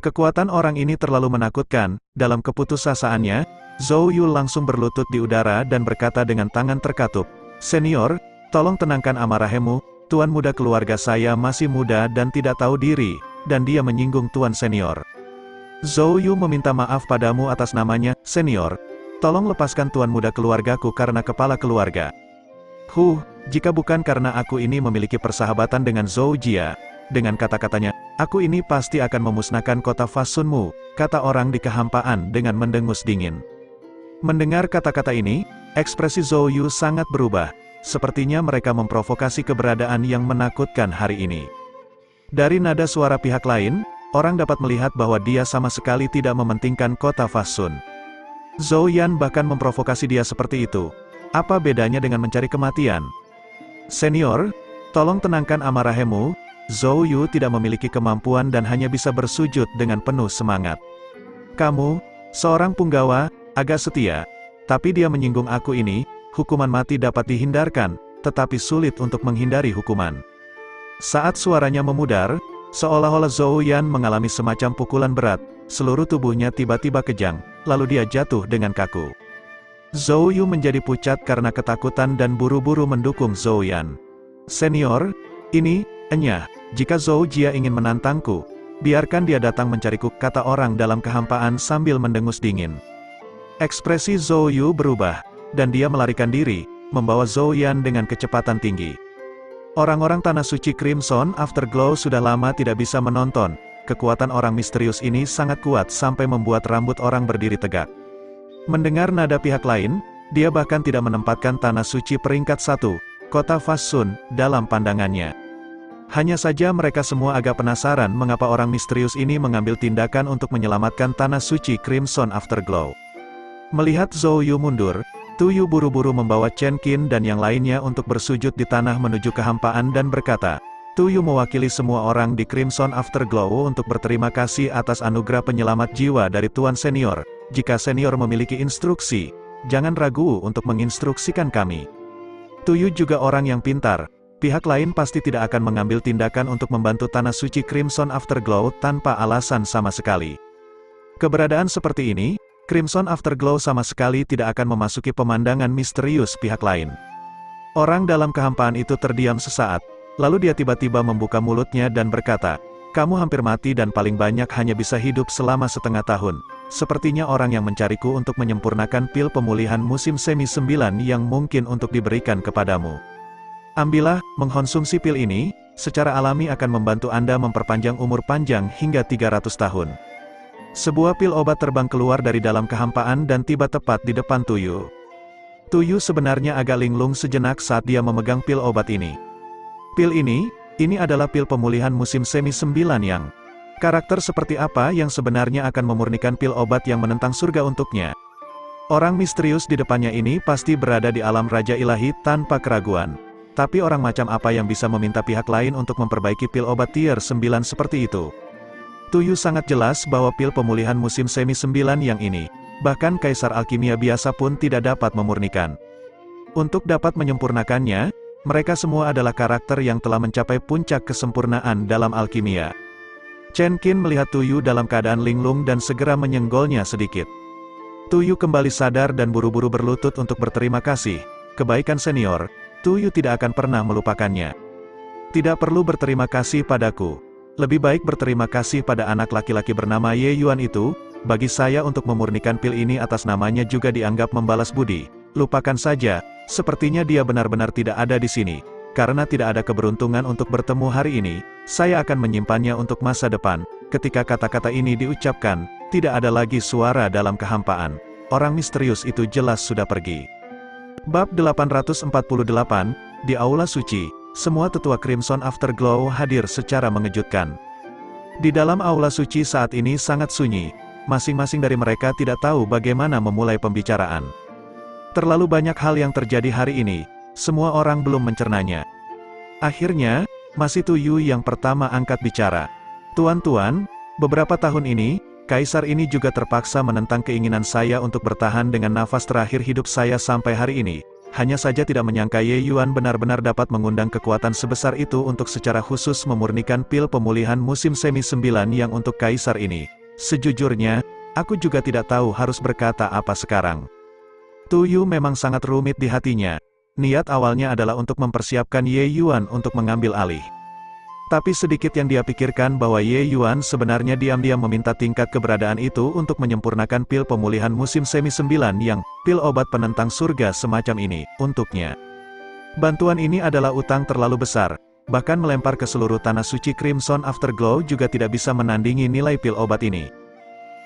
Kekuatan orang ini terlalu menakutkan. Dalam keputusasaannya, Zhou Yu langsung berlutut di udara dan berkata dengan tangan terkatup, "Senior, tolong tenangkan amarahmu, tuan muda keluarga saya masih muda dan tidak tahu diri, dan dia menyinggung tuan senior. Zhou Yu meminta maaf padamu atas namanya, senior. Tolong lepaskan tuan muda keluargaku karena kepala keluarga." Jika bukan karena aku ini memiliki persahabatan dengan Zhou Jia, dengan kata-katanya, aku ini pasti akan memusnahkan kota Fasunmu, kata orang di kehampaan dengan mendengus dingin. Mendengar kata-kata ini, ekspresi Zhou Yu sangat berubah, sepertinya mereka memprovokasi keberadaan yang menakutkan hari ini. Dari nada suara pihak lain, orang dapat melihat bahwa dia sama sekali tidak mementingkan kota Fasun. Zhou Yan bahkan memprovokasi dia seperti itu. Apa bedanya dengan mencari kematian? Senior, tolong tenangkan amarahmu. Zhou Yu tidak memiliki kemampuan dan hanya bisa bersujud dengan penuh semangat. Kamu, seorang punggawa, agak setia, tapi dia menyinggung aku ini, hukuman mati dapat dihindarkan, tetapi sulit untuk menghindari hukuman. Saat suaranya memudar, seolah-olah Zhou Yan mengalami semacam pukulan berat, seluruh tubuhnya tiba-tiba kejang, lalu dia jatuh dengan kaku. Zhou Yu menjadi pucat karena ketakutan dan buru-buru mendukung Zhou Yan. Senior, ini, jika Zhou Jia ingin menantangku, biarkan dia datang mencariku, kata orang dalam kehampaan sambil mendengus dingin. Ekspresi Zhou Yu berubah, dan dia melarikan diri, membawa Zhou Yan dengan kecepatan tinggi. Orang-orang Tanah Suci Crimson Afterglow sudah lama tidak bisa menonton. Kekuatan orang misterius ini sangat kuat sampai membuat rambut orang berdiri tegak. Mendengar nada pihak lain, dia bahkan tidak menempatkan Tanah Suci peringkat 1, kota Fasun, dalam pandangannya. Hanya saja mereka semua agak penasaran mengapa orang misterius ini mengambil tindakan untuk menyelamatkan Tanah Suci Crimson Afterglow. Melihat Zhou Yu mundur, Tu Yu buru-buru membawa Chen Qin dan yang lainnya untuk bersujud di tanah menuju kehampaan dan berkata, Tu Yu mewakili semua orang di Crimson Afterglow untuk berterima kasih atas anugerah penyelamat jiwa dari Tuan Senior. Jika Senior memiliki instruksi, jangan ragu untuk menginstruksikan kami. Tu Yu juga orang yang pintar. Pihak lain pasti tidak akan mengambil tindakan untuk membantu Tanah Suci Crimson Afterglow tanpa alasan sama sekali. Keberadaan seperti ini, Crimson Afterglow sama sekali tidak akan memasuki pemandangan misterius pihak lain. Orang dalam kehampaan itu terdiam sesaat, lalu dia tiba-tiba membuka mulutnya dan berkata, "Kamu hampir mati dan paling banyak hanya bisa hidup selama setengah tahun. Sepertinya orang yang mencariku untuk menyempurnakan pil pemulihan musim semi 9 yang mungkin untuk diberikan kepadamu. Ambillah, mengkonsumsi pil ini, secara alami akan membantu Anda memperpanjang umur panjang hingga 300 tahun. Sebuah pil obat terbang keluar dari dalam kehampaan dan tiba tepat di depan Tu Yu. Tu Yu sebenarnya agak linglung sejenak saat dia memegang pil obat ini. Pil ini adalah pil pemulihan musim semi 9 yang. Karakter seperti apa yang sebenarnya akan memurnikan pil obat yang menentang surga untuknya? Orang misterius di depannya ini pasti berada di alam Raja Ilahi tanpa keraguan. Tapi orang macam apa yang bisa meminta pihak lain untuk memperbaiki pil obat tier 9 seperti itu? Tu Yu sangat jelas bahwa pil pemulihan musim semi 9 yang ini, bahkan kaisar alkimia biasa pun tidak dapat memurnikan. Untuk dapat menyempurnakannya, mereka semua adalah karakter yang telah mencapai puncak kesempurnaan dalam alkimia. Chen Qin melihat Tuyu dalam keadaan linglung dan segera menyenggolnya sedikit. Tuyu kembali sadar dan buru-buru berlutut untuk berterima kasih. Kebaikan senior, Tuyu tidak akan pernah melupakannya. Tidak perlu berterima kasih padaku. Lebih baik berterima kasih pada anak laki-laki bernama Ye Yuan itu. Bagi saya untuk memurnikan pil ini atas namanya juga dianggap membalas budi. Lupakan saja, sepertinya dia benar-benar tidak ada di sini. Karena tidak ada keberuntungan untuk bertemu hari ini, saya akan menyimpannya untuk masa depan. Ketika kata-kata ini diucapkan, tidak ada lagi suara dalam kehampaan. Orang misterius itu jelas sudah pergi. Bab 848, di Aula Suci, semua tetua Crimson Afterglow hadir secara mengejutkan. Di dalam Aula Suci saat ini sangat sunyi, masing-masing dari mereka tidak tahu bagaimana memulai pembicaraan. Terlalu banyak hal yang terjadi hari ini, semua orang belum mencernanya. Akhirnya, masih Tuyu yang pertama angkat bicara. Tuan-tuan, beberapa tahun ini, Kaisar ini juga terpaksa menentang keinginan saya untuk bertahan dengan nafas terakhir hidup saya sampai hari ini. Hanya saja tidak menyangka Ye Yuan benar-benar dapat mengundang kekuatan sebesar itu untuk secara khusus memurnikan pil pemulihan musim semi 9 yang untuk Kaisar ini. Sejujurnya, aku juga tidak tahu harus berkata apa sekarang. Tuyu memang sangat rumit di hatinya. Niat awalnya adalah untuk mempersiapkan Ye Yuan untuk mengambil alih. Tapi sedikit yang dia pikirkan bahwa Ye Yuan sebenarnya diam-diam meminta tingkat keberadaan itu untuk menyempurnakan pil pemulihan musim semi 9 yang, pil obat penentang surga semacam ini, untuknya. Bantuan ini adalah utang terlalu besar, bahkan melempar ke seluruh tanah suci Crimson Afterglow juga tidak bisa menandingi nilai pil obat ini.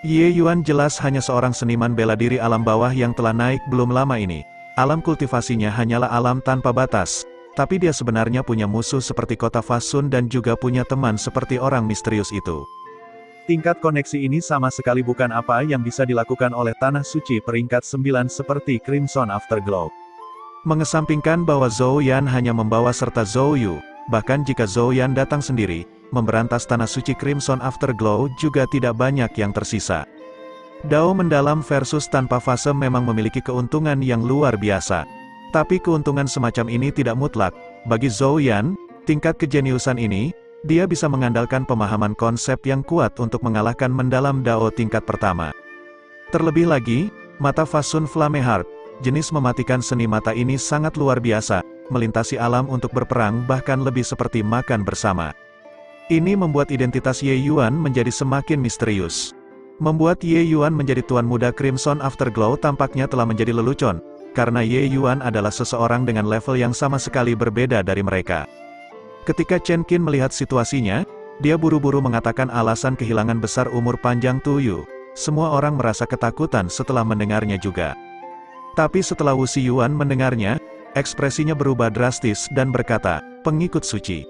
Ye Yuan jelas hanya seorang seniman bela diri alam bawah yang telah naik belum lama ini. Alam kultivasinya hanyalah alam tanpa batas, tapi dia sebenarnya punya musuh seperti kota Fasun dan juga punya teman seperti orang misterius itu. Tingkat koneksi ini sama sekali bukan apa yang bisa dilakukan oleh Tanah Suci peringkat 9 seperti Crimson Afterglow. Mengesampingkan bahwa Zhou Yan hanya membawa serta Zhou Yu, bahkan jika Zhou Yan datang sendiri, memberantas Tanah Suci Crimson Afterglow juga tidak banyak yang tersisa. Dao mendalam versus tanpa fase memang memiliki keuntungan yang luar biasa. Tapi keuntungan semacam ini tidak mutlak. Bagi Zhou Yan, tingkat kejeniusan ini, dia bisa mengandalkan pemahaman konsep yang kuat untuk mengalahkan mendalam Dao tingkat pertama. Terlebih lagi, mata Fasun Flameheart, jenis mematikan seni mata ini sangat luar biasa, melintasi alam untuk berperang bahkan lebih seperti makan bersama. Ini membuat identitas Ye Yuan menjadi semakin misterius. Membuat Ye Yuan menjadi tuan muda Crimson Afterglow tampaknya telah menjadi lelucon, karena Ye Yuan adalah seseorang dengan level yang sama sekali berbeda dari mereka. Ketika Chen Qin melihat situasinya, dia buru-buru mengatakan alasan kehilangan besar umur panjang Tuyu. Semua orang merasa ketakutan setelah mendengarnya juga. Tapi setelah Wu Xiyuan mendengarnya, ekspresinya berubah drastis dan berkata, "Pengikut suci.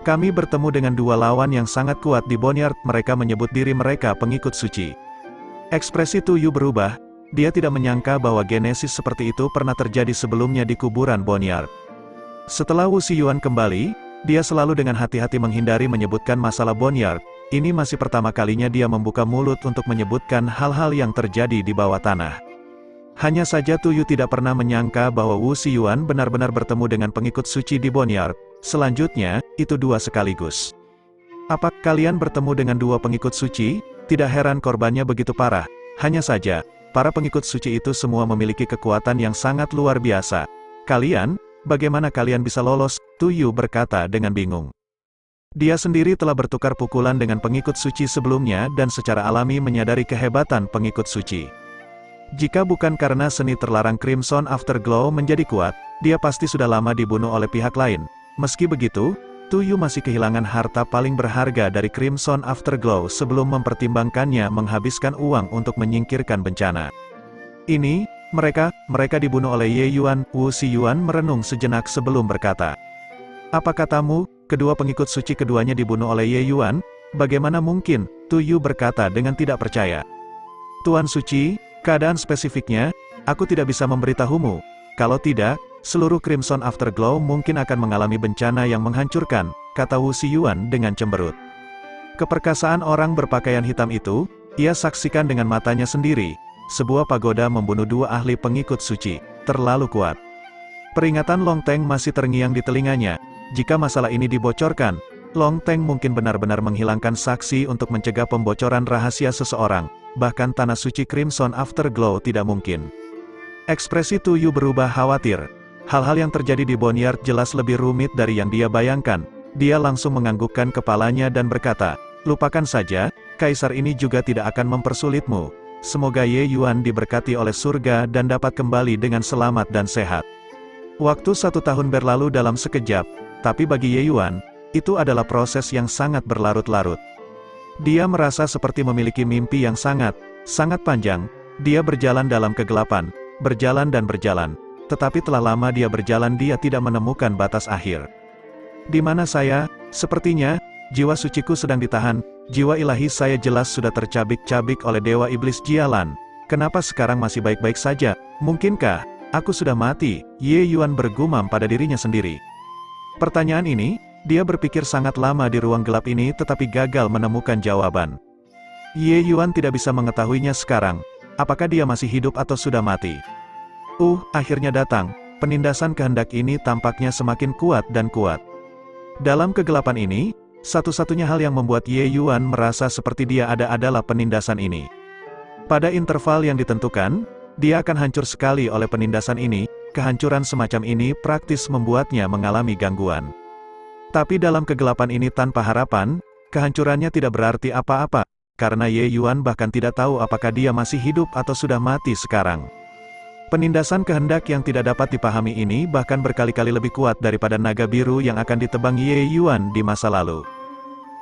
Kami bertemu dengan dua lawan yang sangat kuat di Boneyard, mereka menyebut diri mereka pengikut suci." Ekspresi Tuyu berubah, dia tidak menyangka bahwa genesis seperti itu pernah terjadi sebelumnya di kuburan Boneyard. Setelah Wu Xiyuan kembali, dia selalu dengan hati-hati menghindari menyebutkan masalah Boneyard. Ini masih pertama kalinya dia membuka mulut untuk menyebutkan hal-hal yang terjadi di bawah tanah. Hanya saja Tuyu tidak pernah menyangka bahwa Wu Xiyuan benar-benar bertemu dengan pengikut suci di Boneyard. Selanjutnya, itu dua sekaligus. Apa kalian bertemu dengan dua pengikut suci? Tidak heran korbannya begitu parah. Hanya saja, para pengikut suci itu semua memiliki kekuatan yang sangat luar biasa. Kalian, bagaimana kalian bisa lolos? Tuyu berkata dengan bingung. Dia sendiri telah bertukar pukulan dengan pengikut suci sebelumnya dan secara alami menyadari kehebatan pengikut suci. Jika bukan karena seni terlarang Crimson Afterglow menjadi kuat, dia pasti sudah lama dibunuh oleh pihak lain. Meski begitu, Tuyu masih kehilangan harta paling berharga dari Crimson Afterglow sebelum mempertimbangkannya menghabiskan uang untuk menyingkirkan bencana. Ini, mereka dibunuh oleh Ye Yuan. Wu Xiyuan merenung sejenak sebelum berkata, "Apa katamu, kedua pengikut suci keduanya dibunuh oleh Ye Yuan? Bagaimana mungkin?" Tuyu berkata dengan tidak percaya. "Tuan Suci, keadaan spesifiknya, aku tidak bisa memberitahumu. Kalau tidak, seluruh Crimson Afterglow mungkin akan mengalami bencana yang menghancurkan," kata Wu Xiyuan dengan cemberut. Keperkasaan orang berpakaian hitam itu, ia saksikan dengan matanya sendiri. Sebuah pagoda membunuh dua ahli pengikut suci. Terlalu kuat. Peringatan Long Teng masih terngiang di telinganya. Jika masalah ini dibocorkan, Long Teng mungkin benar-benar menghilangkan saksi untuk mencegah pembocoran rahasia seseorang, bahkan tanah suci Crimson Afterglow tidak mungkin. Ekspresi Tu Yu berubah khawatir. Hal-hal yang terjadi di Boneyard jelas lebih rumit dari yang dia bayangkan. Dia langsung menganggukkan kepalanya dan berkata, "Lupakan saja, kaisar ini juga tidak akan mempersulitmu. Semoga Ye Yuan diberkati oleh surga dan dapat kembali dengan selamat dan sehat." Waktu 1 tahun berlalu dalam sekejap, tapi bagi Ye Yuan, itu adalah proses yang sangat berlarut-larut. Dia merasa seperti memiliki mimpi yang sangat panjang. Dia berjalan dalam kegelapan, berjalan dan berjalan. Tetapi telah lama dia berjalan, dia tidak menemukan batas akhir. Di mana saya? Sepertinya, jiwa suciku sedang ditahan. Jiwa ilahi saya jelas sudah tercabik-cabik oleh Dewa Iblis Jialan. Kenapa sekarang masih baik-baik saja? Mungkinkah aku sudah mati? Ye Yuan bergumam pada dirinya sendiri. Pertanyaan ini, dia berpikir sangat lama di ruang gelap ini tetapi gagal menemukan jawaban. Ye Yuan tidak bisa mengetahuinya sekarang. Apakah dia masih hidup atau sudah mati? Akhirnya datang. Penindasan kehendak ini tampaknya semakin kuat dan kuat. Dalam kegelapan ini, satu-satunya hal yang membuat Ye Yuan merasa seperti dia ada adalah penindasan ini. Pada interval yang ditentukan, dia akan hancur sekali oleh penindasan ini. Kehancuran semacam ini praktis membuatnya mengalami gangguan. Tapi dalam kegelapan ini tanpa harapan, kehancurannya tidak berarti apa-apa, karena Ye Yuan bahkan tidak tahu apakah dia masih hidup atau sudah mati sekarang. Penindasan kehendak yang tidak dapat dipahami ini bahkan berkali-kali lebih kuat daripada naga biru yang akan ditebang Ye Yuan di masa lalu.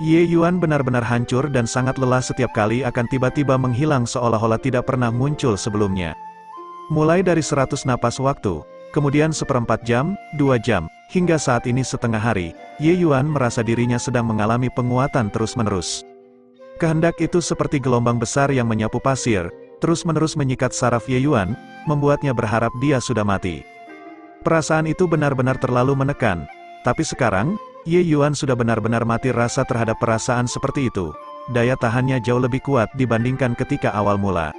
Ye Yuan benar-benar hancur dan sangat lelah setiap kali akan tiba-tiba menghilang seolah-olah tidak pernah muncul sebelumnya. Mulai dari 100 napas waktu, kemudian 1/4 jam, 2 jam, hingga saat ini setengah hari, Ye Yuan merasa dirinya sedang mengalami penguatan terus-menerus. Kehendak itu seperti gelombang besar yang menyapu pasir, terus-menerus menyikat saraf Ye Yuan, membuatnya berharap dia sudah mati. Perasaan itu benar-benar terlalu menekan, tapi sekarang, Ye Yuan sudah benar-benar mati rasa terhadap perasaan seperti itu. Daya tahannya jauh lebih kuat dibandingkan ketika awal mula.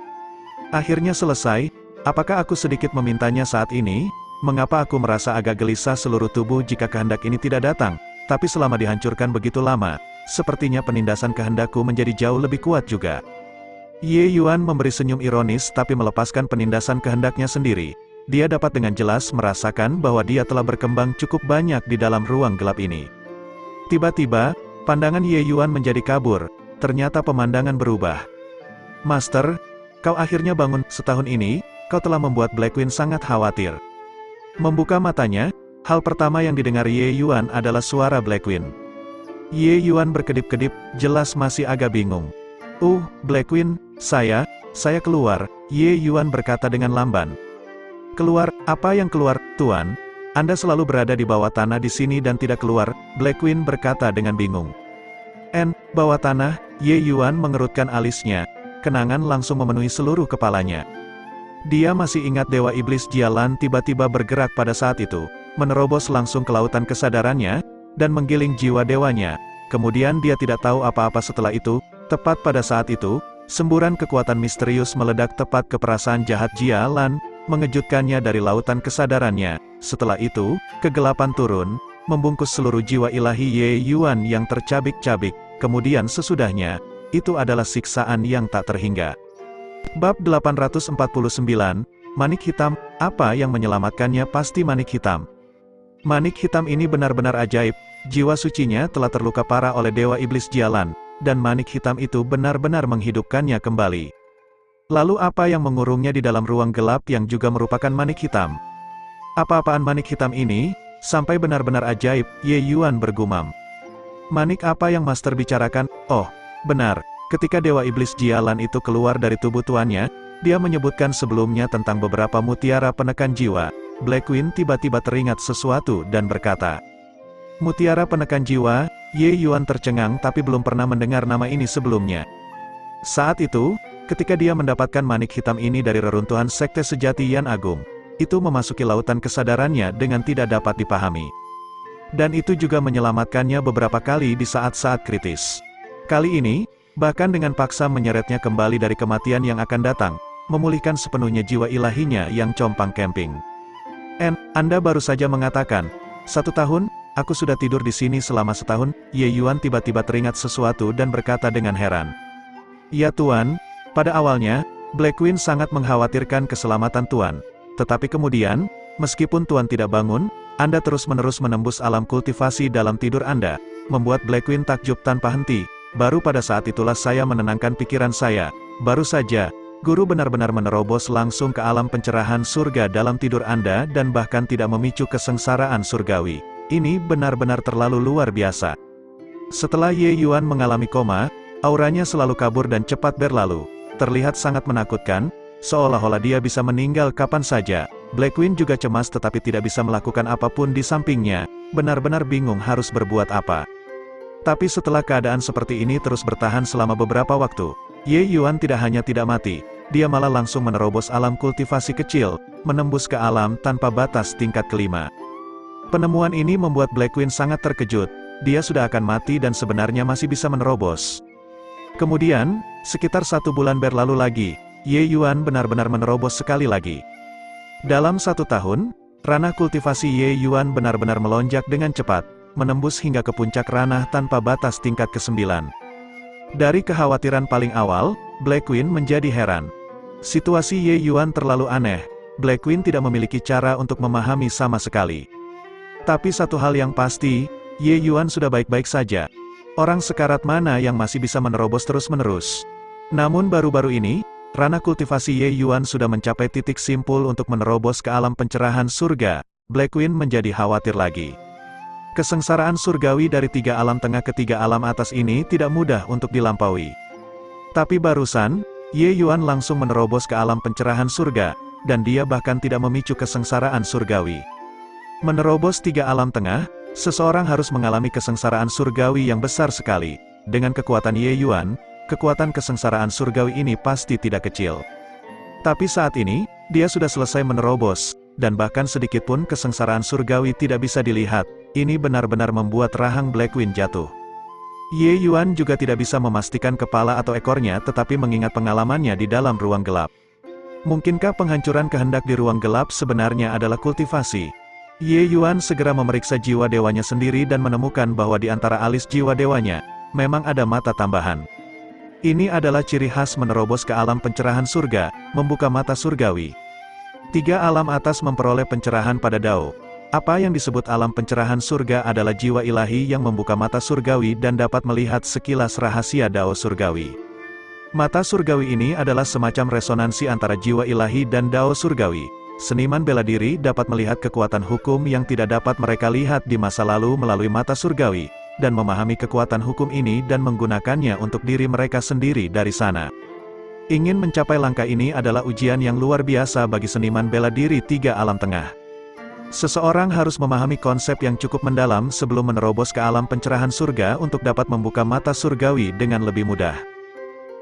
Akhirnya selesai. Apakah aku sedikit memintanya saat ini? Mengapa aku merasa agak gelisah seluruh tubuh jika kehendak ini tidak datang? Tapi selama dihancurkan begitu lama, sepertinya penindasan kehendakku menjadi jauh lebih kuat juga. Ye Yuan memberi senyum ironis tapi melepaskan penindasan kehendaknya sendiri. Dia dapat dengan jelas merasakan bahwa dia telah berkembang cukup banyak di dalam ruang gelap ini. Tiba-tiba, pandangan Ye Yuan menjadi kabur. Ternyata pemandangan berubah. "Master, kau akhirnya bangun. Setahun ini, kau telah membuat Black Queen sangat khawatir." Membuka matanya, hal pertama yang didengar Ye Yuan adalah suara Black Queen. Ye Yuan berkedip-kedip, jelas masih agak bingung. Black Queen, saya keluar," Ye Yuan berkata dengan lamban. "Keluar? Apa yang keluar, Tuan? Anda selalu berada di bawah tanah di sini dan tidak keluar," Black Queen berkata dengan bingung. Bawah tanah?" Ye Yuan mengerutkan alisnya. Kenangan langsung memenuhi seluruh kepalanya. Dia masih ingat Dewa Iblis Jialan tiba-tiba bergerak pada saat itu, menerobos langsung ke lautan kesadarannya, dan menggiling jiwa dewanya. Kemudian dia tidak tahu apa-apa setelah itu. Tepat pada saat itu, semburan kekuatan misterius meledak tepat ke perasaan jahat Jialan, mengejutkannya dari lautan kesadarannya. Setelah itu, kegelapan turun, membungkus seluruh jiwa ilahi Ye Yuan yang tercabik-cabik. Kemudian sesudahnya, itu adalah siksaan yang tak terhingga. Bab 849, Manik Hitam. Apa yang menyelamatkannya pasti manik hitam. Manik hitam ini benar-benar ajaib. Jiwa sucinya telah terluka parah oleh Dewa Iblis Jialan, dan manik hitam itu benar-benar menghidupkannya kembali. Lalu apa yang mengurungnya di dalam ruang gelap yang juga merupakan manik hitam? Apa-apaan manik hitam ini? Sampai benar-benar ajaib, Ye Yuan bergumam. "Manik apa yang Master bicarakan?" "Oh, benar. Ketika Dewa Iblis Jialan itu keluar dari tubuh tuannya, dia menyebutkan sebelumnya tentang beberapa mutiara penekan jiwa." Black Queen tiba-tiba teringat sesuatu dan berkata, "Mutiara penekan jiwa?" Ye Yuan tercengang tapi belum pernah mendengar nama ini sebelumnya. Saat itu, ketika dia mendapatkan manik hitam ini dari reruntuhan sekte sejati Yan Agung, itu memasuki lautan kesadarannya dengan tidak dapat dipahami. Dan itu juga menyelamatkannya beberapa kali di saat-saat kritis. Kali ini, bahkan dengan paksa menyeretnya kembali dari kematian yang akan datang, memulihkan sepenuhnya jiwa ilahinya yang compang-camping. Anda baru saja mengatakan, 1 tahun, aku sudah tidur di sini selama setahun. Ye Yuan tiba-tiba teringat sesuatu dan berkata dengan heran. Ya Tuan, pada awalnya, Black Queen sangat mengkhawatirkan keselamatan Tuan. Tetapi kemudian, meskipun Tuan tidak bangun, Anda terus-menerus menembus alam kultivasi dalam tidur Anda, membuat Black Queen takjub tanpa henti. Baru pada saat itulah saya menenangkan pikiran saya. Baru saja, guru benar-benar menerobos langsung ke alam pencerahan surga dalam tidur Anda dan bahkan tidak memicu kesengsaraan surgawi. Ini benar-benar terlalu luar biasa. Setelah Ye Yuan mengalami koma, auranya selalu kabur dan cepat berlalu. Terlihat sangat menakutkan, seolah-olah dia bisa meninggal kapan saja. Black Queen juga cemas tetapi tidak bisa melakukan apapun di sampingnya, benar-benar bingung harus berbuat apa. Tapi setelah keadaan seperti ini terus bertahan selama beberapa waktu, Ye Yuan tidak hanya tidak mati, dia malah langsung menerobos alam kultivasi kecil, menembus ke alam tanpa batas tingkat kelima. Penemuan ini membuat Black Queen sangat terkejut, dia sudah akan mati dan sebenarnya masih bisa menerobos. Kemudian, sekitar 1 bulan berlalu lagi, Ye Yuan benar-benar menerobos sekali lagi. Dalam 1 tahun, ranah kultivasi Ye Yuan benar-benar melonjak dengan cepat, menembus hingga ke puncak ranah tanpa batas tingkat ke-9. Dari kekhawatiran paling awal, Black Queen menjadi heran. Situasi Ye Yuan terlalu aneh, Black Queen tidak memiliki cara untuk memahami sama sekali. Tapi satu hal yang pasti, Ye Yuan sudah baik-baik saja. Orang sekarat mana yang masih bisa menerobos terus-menerus? Namun baru-baru ini, ranah kultivasi Ye Yuan sudah mencapai titik simpul untuk menerobos ke alam pencerahan surga. Black Queen menjadi khawatir lagi. Kesengsaraan surgawi dari 3 alam tengah ke 3 alam atas ini tidak mudah untuk dilampaui. Tapi barusan, Ye Yuan langsung menerobos ke alam pencerahan surga, dan dia bahkan tidak memicu kesengsaraan surgawi. Menerobos 3 alam tengah, seseorang harus mengalami kesengsaraan surgawi yang besar sekali. Dengan kekuatan Ye Yuan, kekuatan kesengsaraan surgawi ini pasti tidak kecil. Tapi saat ini, dia sudah selesai menerobos, dan bahkan sedikitpun kesengsaraan surgawi tidak bisa dilihat. Ini benar-benar membuat rahang Black Queen jatuh. Ye Yuan juga tidak bisa memastikan kepala atau ekornya tetapi mengingat pengalamannya di dalam ruang gelap. Mungkinkah penghancuran kehendak di ruang gelap sebenarnya adalah kultivasi? Ye Yuan segera memeriksa jiwa dewanya sendiri dan menemukan bahwa di antara alis jiwa dewanya, memang ada mata tambahan. Ini adalah ciri khas menerobos ke alam pencerahan surga, membuka mata surgawi. 3 alam atas memperoleh pencerahan pada Dao. Apa yang disebut alam pencerahan surga adalah jiwa ilahi yang membuka mata surgawi dan dapat melihat sekilas rahasia Dao surgawi. Mata surgawi ini adalah semacam resonansi antara jiwa ilahi dan Dao surgawi. Seniman bela diri dapat melihat kekuatan hukum yang tidak dapat mereka lihat di masa lalu melalui mata surgawi, dan memahami kekuatan hukum ini dan menggunakannya untuk diri mereka sendiri dari sana. Ingin mencapai langkah ini adalah ujian yang luar biasa bagi seniman bela diri 3 alam tengah. Seseorang harus memahami konsep yang cukup mendalam sebelum menerobos ke alam pencerahan surga untuk dapat membuka mata surgawi dengan lebih mudah.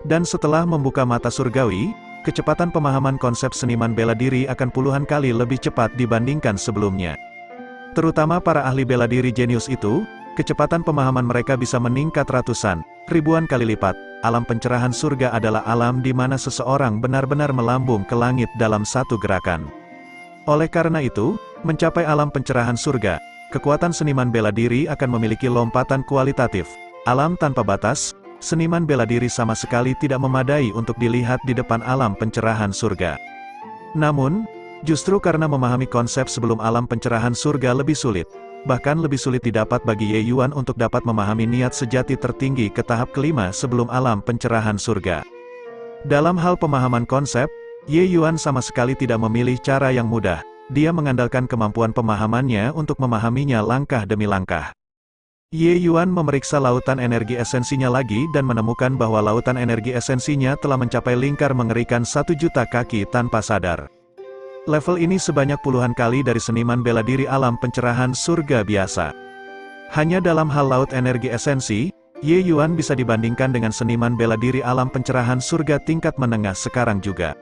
Dan setelah membuka mata surgawi, kecepatan pemahaman konsep seniman bela diri akan puluhan kali lebih cepat dibandingkan sebelumnya. Terutama para ahli bela diri jenius itu, kecepatan pemahaman mereka bisa meningkat ratusan, ribuan kali lipat. Alam pencerahan surga adalah alam di mana seseorang benar-benar melambung ke langit dalam satu gerakan. Oleh karena itu, mencapai alam pencerahan surga, kekuatan seniman bela diri akan memiliki lompatan kualitatif. Alam tanpa batas, seniman bela diri sama sekali tidak memadai untuk dilihat di depan alam pencerahan surga. Namun, justru karena memahami konsep sebelum alam pencerahan surga lebih sulit, bahkan lebih sulit didapat bagi Ye Yuan untuk dapat memahami niat sejati tertinggi ke tahap kelima sebelum alam pencerahan surga. Dalam hal pemahaman konsep, Ye Yuan sama sekali tidak memilih cara yang mudah. Dia mengandalkan kemampuan pemahamannya untuk memahaminya langkah demi langkah. Ye Yuan memeriksa lautan energi esensinya lagi dan menemukan bahwa lautan energi esensinya telah mencapai lingkar mengerikan 1 juta kaki tanpa sadar. Level ini sebanyak puluhan kali dari seniman bela diri alam pencerahan surga biasa. Hanya dalam hal laut energi esensi, Ye Yuan bisa dibandingkan dengan seniman bela diri alam pencerahan surga tingkat menengah sekarang juga.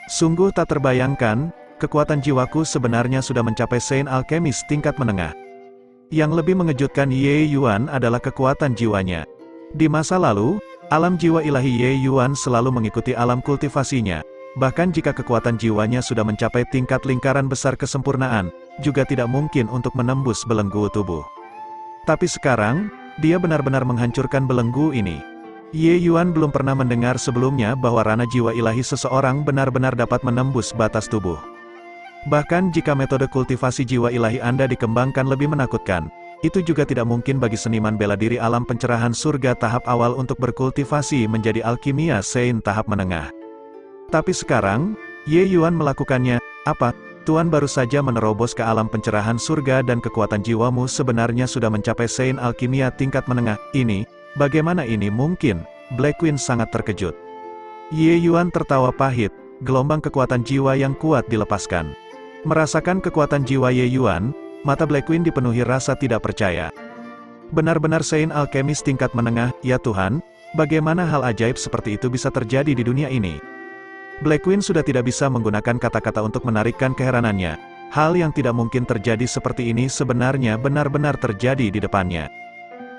Sungguh tak terbayangkan, kekuatan jiwaku sebenarnya sudah mencapai Saint Alchemist tingkat menengah. Yang lebih mengejutkan Ye Yuan adalah kekuatan jiwanya. Di masa lalu, alam jiwa ilahi Ye Yuan selalu mengikuti alam kultivasinya, Bahkan jika kekuatan jiwanya sudah mencapai tingkat lingkaran besar kesempurnaan, juga tidak mungkin untuk menembus belenggu tubuh. Tapi sekarang, dia benar-benar menghancurkan belenggu ini. Ye Yuan belum pernah mendengar sebelumnya bahwa rana jiwa ilahi seseorang benar-benar dapat menembus batas tubuh. Bahkan jika metode kultivasi jiwa ilahi Anda dikembangkan lebih menakutkan, itu juga tidak mungkin bagi seniman bela diri alam pencerahan surga tahap awal untuk berkultivasi menjadi alkimia Sein tahap menengah. Tapi sekarang, Ye Yuan melakukannya. Apa? Tuan baru saja menerobos ke alam pencerahan surga dan kekuatan jiwamu sebenarnya sudah mencapai Sein alkimia tingkat menengah. Ini, bagaimana ini mungkin? Black Queen sangat terkejut. Ye Yuan tertawa pahit, gelombang kekuatan jiwa yang kuat dilepaskan. Merasakan kekuatan jiwa Ye Yuan, mata Black Queen dipenuhi rasa tidak percaya. Benar-benar Sein alkemis tingkat menengah, ya Tuhan, bagaimana hal ajaib seperti itu bisa terjadi di dunia ini? Black Queen sudah tidak bisa menggunakan kata-kata untuk menarikkan keheranannya. Hal yang tidak mungkin terjadi seperti ini sebenarnya benar-benar terjadi di depannya.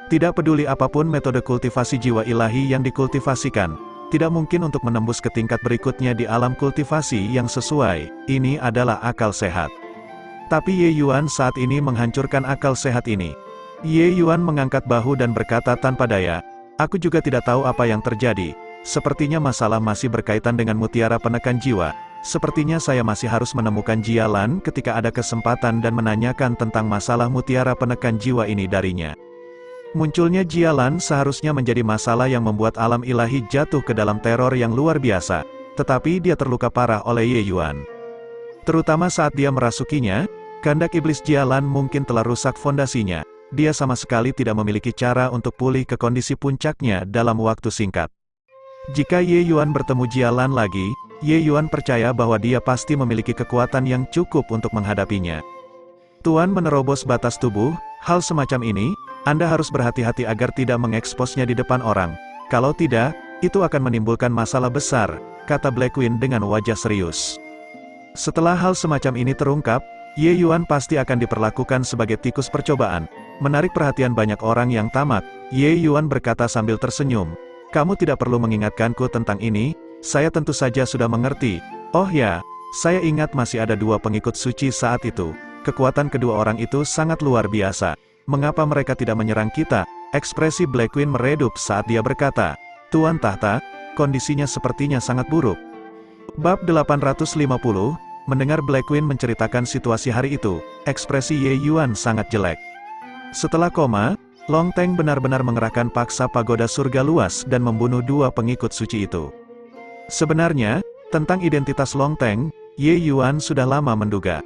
Tidak peduli apapun metode kultivasi jiwa ilahi yang dikultivasikan, tidak mungkin untuk menembus ke tingkat berikutnya di alam kultivasi yang sesuai. Ini adalah akal sehat. Tapi Ye Yuan saat ini menghancurkan akal sehat ini. Ye Yuan mengangkat bahu dan berkata tanpa daya, "Aku juga tidak tahu apa yang terjadi. Sepertinya masalah masih berkaitan dengan mutiara penekan jiwa. Sepertinya saya masih harus menemukan Jialan ketika ada kesempatan dan menanyakan tentang masalah mutiara penekan jiwa ini darinya." Munculnya Jialan seharusnya menjadi masalah yang membuat alam ilahi jatuh ke dalam teror yang luar biasa, tetapi dia terluka parah oleh Ye Yuan. Terutama saat dia merasukinya, kehendak iblis Jialan mungkin telah rusak fondasinya. Dia sama sekali tidak memiliki cara untuk pulih ke kondisi puncaknya dalam waktu singkat. Jika Ye Yuan bertemu Jialan lagi, Ye Yuan percaya bahwa dia pasti memiliki kekuatan yang cukup untuk menghadapinya. Tuan menerobos batas tubuh, hal semacam ini, Anda harus berhati-hati agar tidak mengeksposnya di depan orang. Kalau tidak, itu akan menimbulkan masalah besar, kata Black Queen dengan wajah serius. Setelah hal semacam ini terungkap, Ye Yuan pasti akan diperlakukan sebagai tikus percobaan. Menarik perhatian banyak orang yang tamak, Ye Yuan berkata sambil tersenyum. "Kamu tidak perlu mengingatkanku tentang ini, saya tentu saja sudah mengerti. Oh ya, saya ingat masih ada 2 pengikut suci saat itu. Kekuatan kedua orang itu sangat luar biasa. Mengapa mereka tidak menyerang kita?" Ekspresi Black Queen meredup saat dia berkata, "Tuan Tahta, kondisinya sepertinya sangat buruk." Bab 850, mendengar Black Queen menceritakan situasi hari itu, ekspresi Ye Yuan sangat jelek. Setelah koma, Long Teng benar-benar mengerahkan paksa pagoda surga luas dan membunuh 2 pengikut suci itu. Sebenarnya, tentang identitas Long Teng, Ye Yuan sudah lama menduga.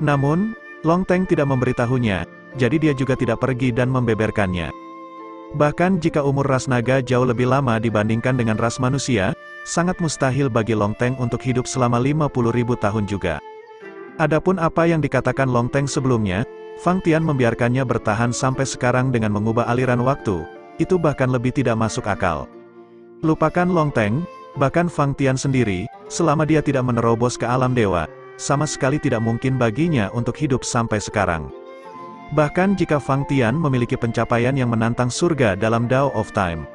Namun, Long Teng tidak memberitahunya, jadi dia juga tidak pergi dan membeberkannya. Bahkan jika umur ras naga jauh lebih lama dibandingkan dengan ras manusia, sangat mustahil bagi Long Teng untuk hidup selama 50.000 tahun juga. Adapun apa yang dikatakan Long Teng sebelumnya, Fang Tian membiarkannya bertahan sampai sekarang dengan mengubah aliran waktu, itu bahkan lebih tidak masuk akal. Lupakan Long Teng, bahkan Fang Tian sendiri, selama dia tidak menerobos ke alam dewa, sama sekali tidak mungkin baginya untuk hidup sampai sekarang. Bahkan jika Fang Tian memiliki pencapaian yang menantang surga dalam Dao of Time.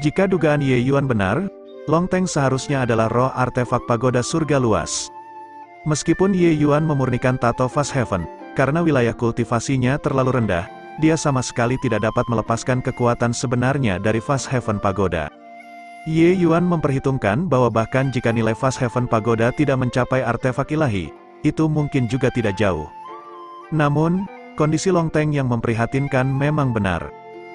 Jika dugaan Ye Yuan benar, Long Teng seharusnya adalah roh artefak pagoda surga luas. Meskipun Ye Yuan memurnikan tato Fast Heaven, karena wilayah kultivasinya terlalu rendah, dia sama sekali tidak dapat melepaskan kekuatan sebenarnya dari Fast Heaven Pagoda. Ye Yuan memperhitungkan bahwa bahkan jika nilai Fast Heaven Pagoda tidak mencapai artefak ilahi, itu mungkin juga tidak jauh. Namun, kondisi Long Teng yang memprihatinkan memang benar.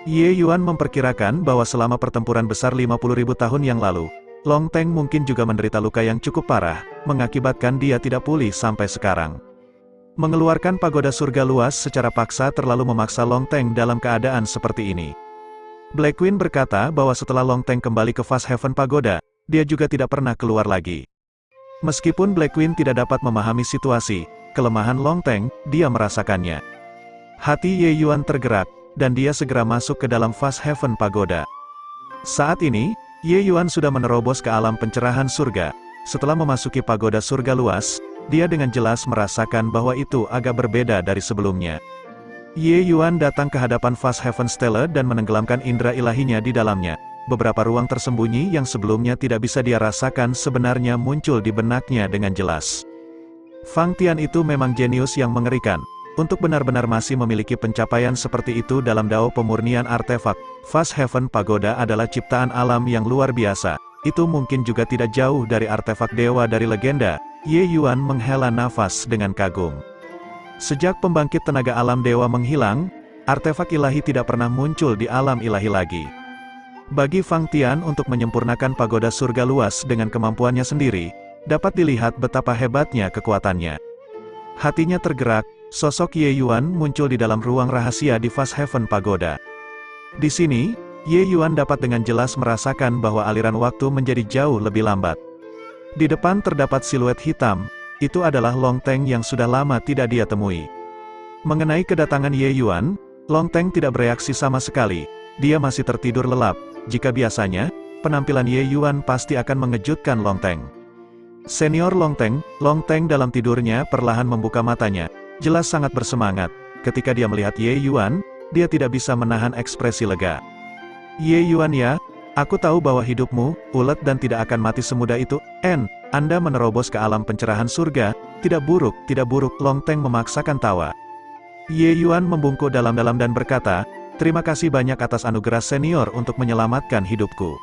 Ye Yuan memperkirakan bahwa selama pertempuran besar 50.000 tahun yang lalu, Long Teng mungkin juga menderita luka yang cukup parah, mengakibatkan dia tidak pulih sampai sekarang. Mengeluarkan pagoda surga luas secara paksa terlalu memaksa Long Teng dalam keadaan seperti ini. Black Queen berkata bahwa setelah Long Teng kembali ke Fast Heaven Pagoda, dia juga tidak pernah keluar lagi. Meskipun Black Queen tidak dapat memahami situasi, kelemahan Long Teng, dia merasakannya. Hati Ye Yuan tergerak, dan dia segera masuk ke dalam Fast Heaven Pagoda. Saat ini, Ye Yuan sudah menerobos ke alam pencerahan surga. Setelah memasuki pagoda surga luas, dia dengan jelas merasakan bahwa itu agak berbeda dari sebelumnya. Ye Yuan datang ke hadapan Fast Heaven Stele dan menenggelamkan indera ilahinya di dalamnya. beberapa ruang tersembunyi yang sebelumnya tidak bisa dia rasakan sebenarnya muncul di benaknya dengan jelas. Fang Tian itu memang jenius yang mengerikan. Untuk benar-benar masih memiliki pencapaian seperti itu dalam dao pemurnian artefak, Fast Heaven Pagoda adalah ciptaan alam yang luar biasa. Itu mungkin juga tidak jauh dari artefak dewa dari legenda. Ye Yuan menghela nafas dengan kagum. Sejak pembangkit tenaga alam dewa menghilang, artefak ilahi tidak pernah muncul di alam ilahi lagi. Bagi Fang Tian untuk menyempurnakan pagoda surga luas dengan kemampuannya sendiri, dapat dilihat betapa hebatnya kekuatannya. Hatinya tergerak. Sosok Ye Yuan muncul di dalam ruang rahasia di Fast Heaven Pagoda. Di sini, Ye Yuan dapat dengan jelas merasakan bahwa aliran waktu menjadi jauh lebih lambat. Di depan terdapat siluet hitam, itu adalah Long Teng yang sudah lama tidak dia temui. Mengenai kedatangan Ye Yuan, Long Teng tidak bereaksi sama sekali, dia masih tertidur lelap. Jika biasanya, penampilan Ye Yuan pasti akan mengejutkan Long Teng. Senior Long Teng dalam tidurnya perlahan membuka matanya. Jelas sangat bersemangat. Ketika dia melihat Ye Yuan, dia tidak bisa menahan ekspresi lega. Ye Yuan ya, aku tahu bahwa hidupmu, ulet dan tidak akan mati semudah itu. Anda menerobos ke alam pencerahan surga, tidak buruk, Long Teng memaksakan tawa. Ye Yuan membungkuk dalam-dalam dan berkata, terima kasih banyak atas anugerah senior untuk menyelamatkan hidupku.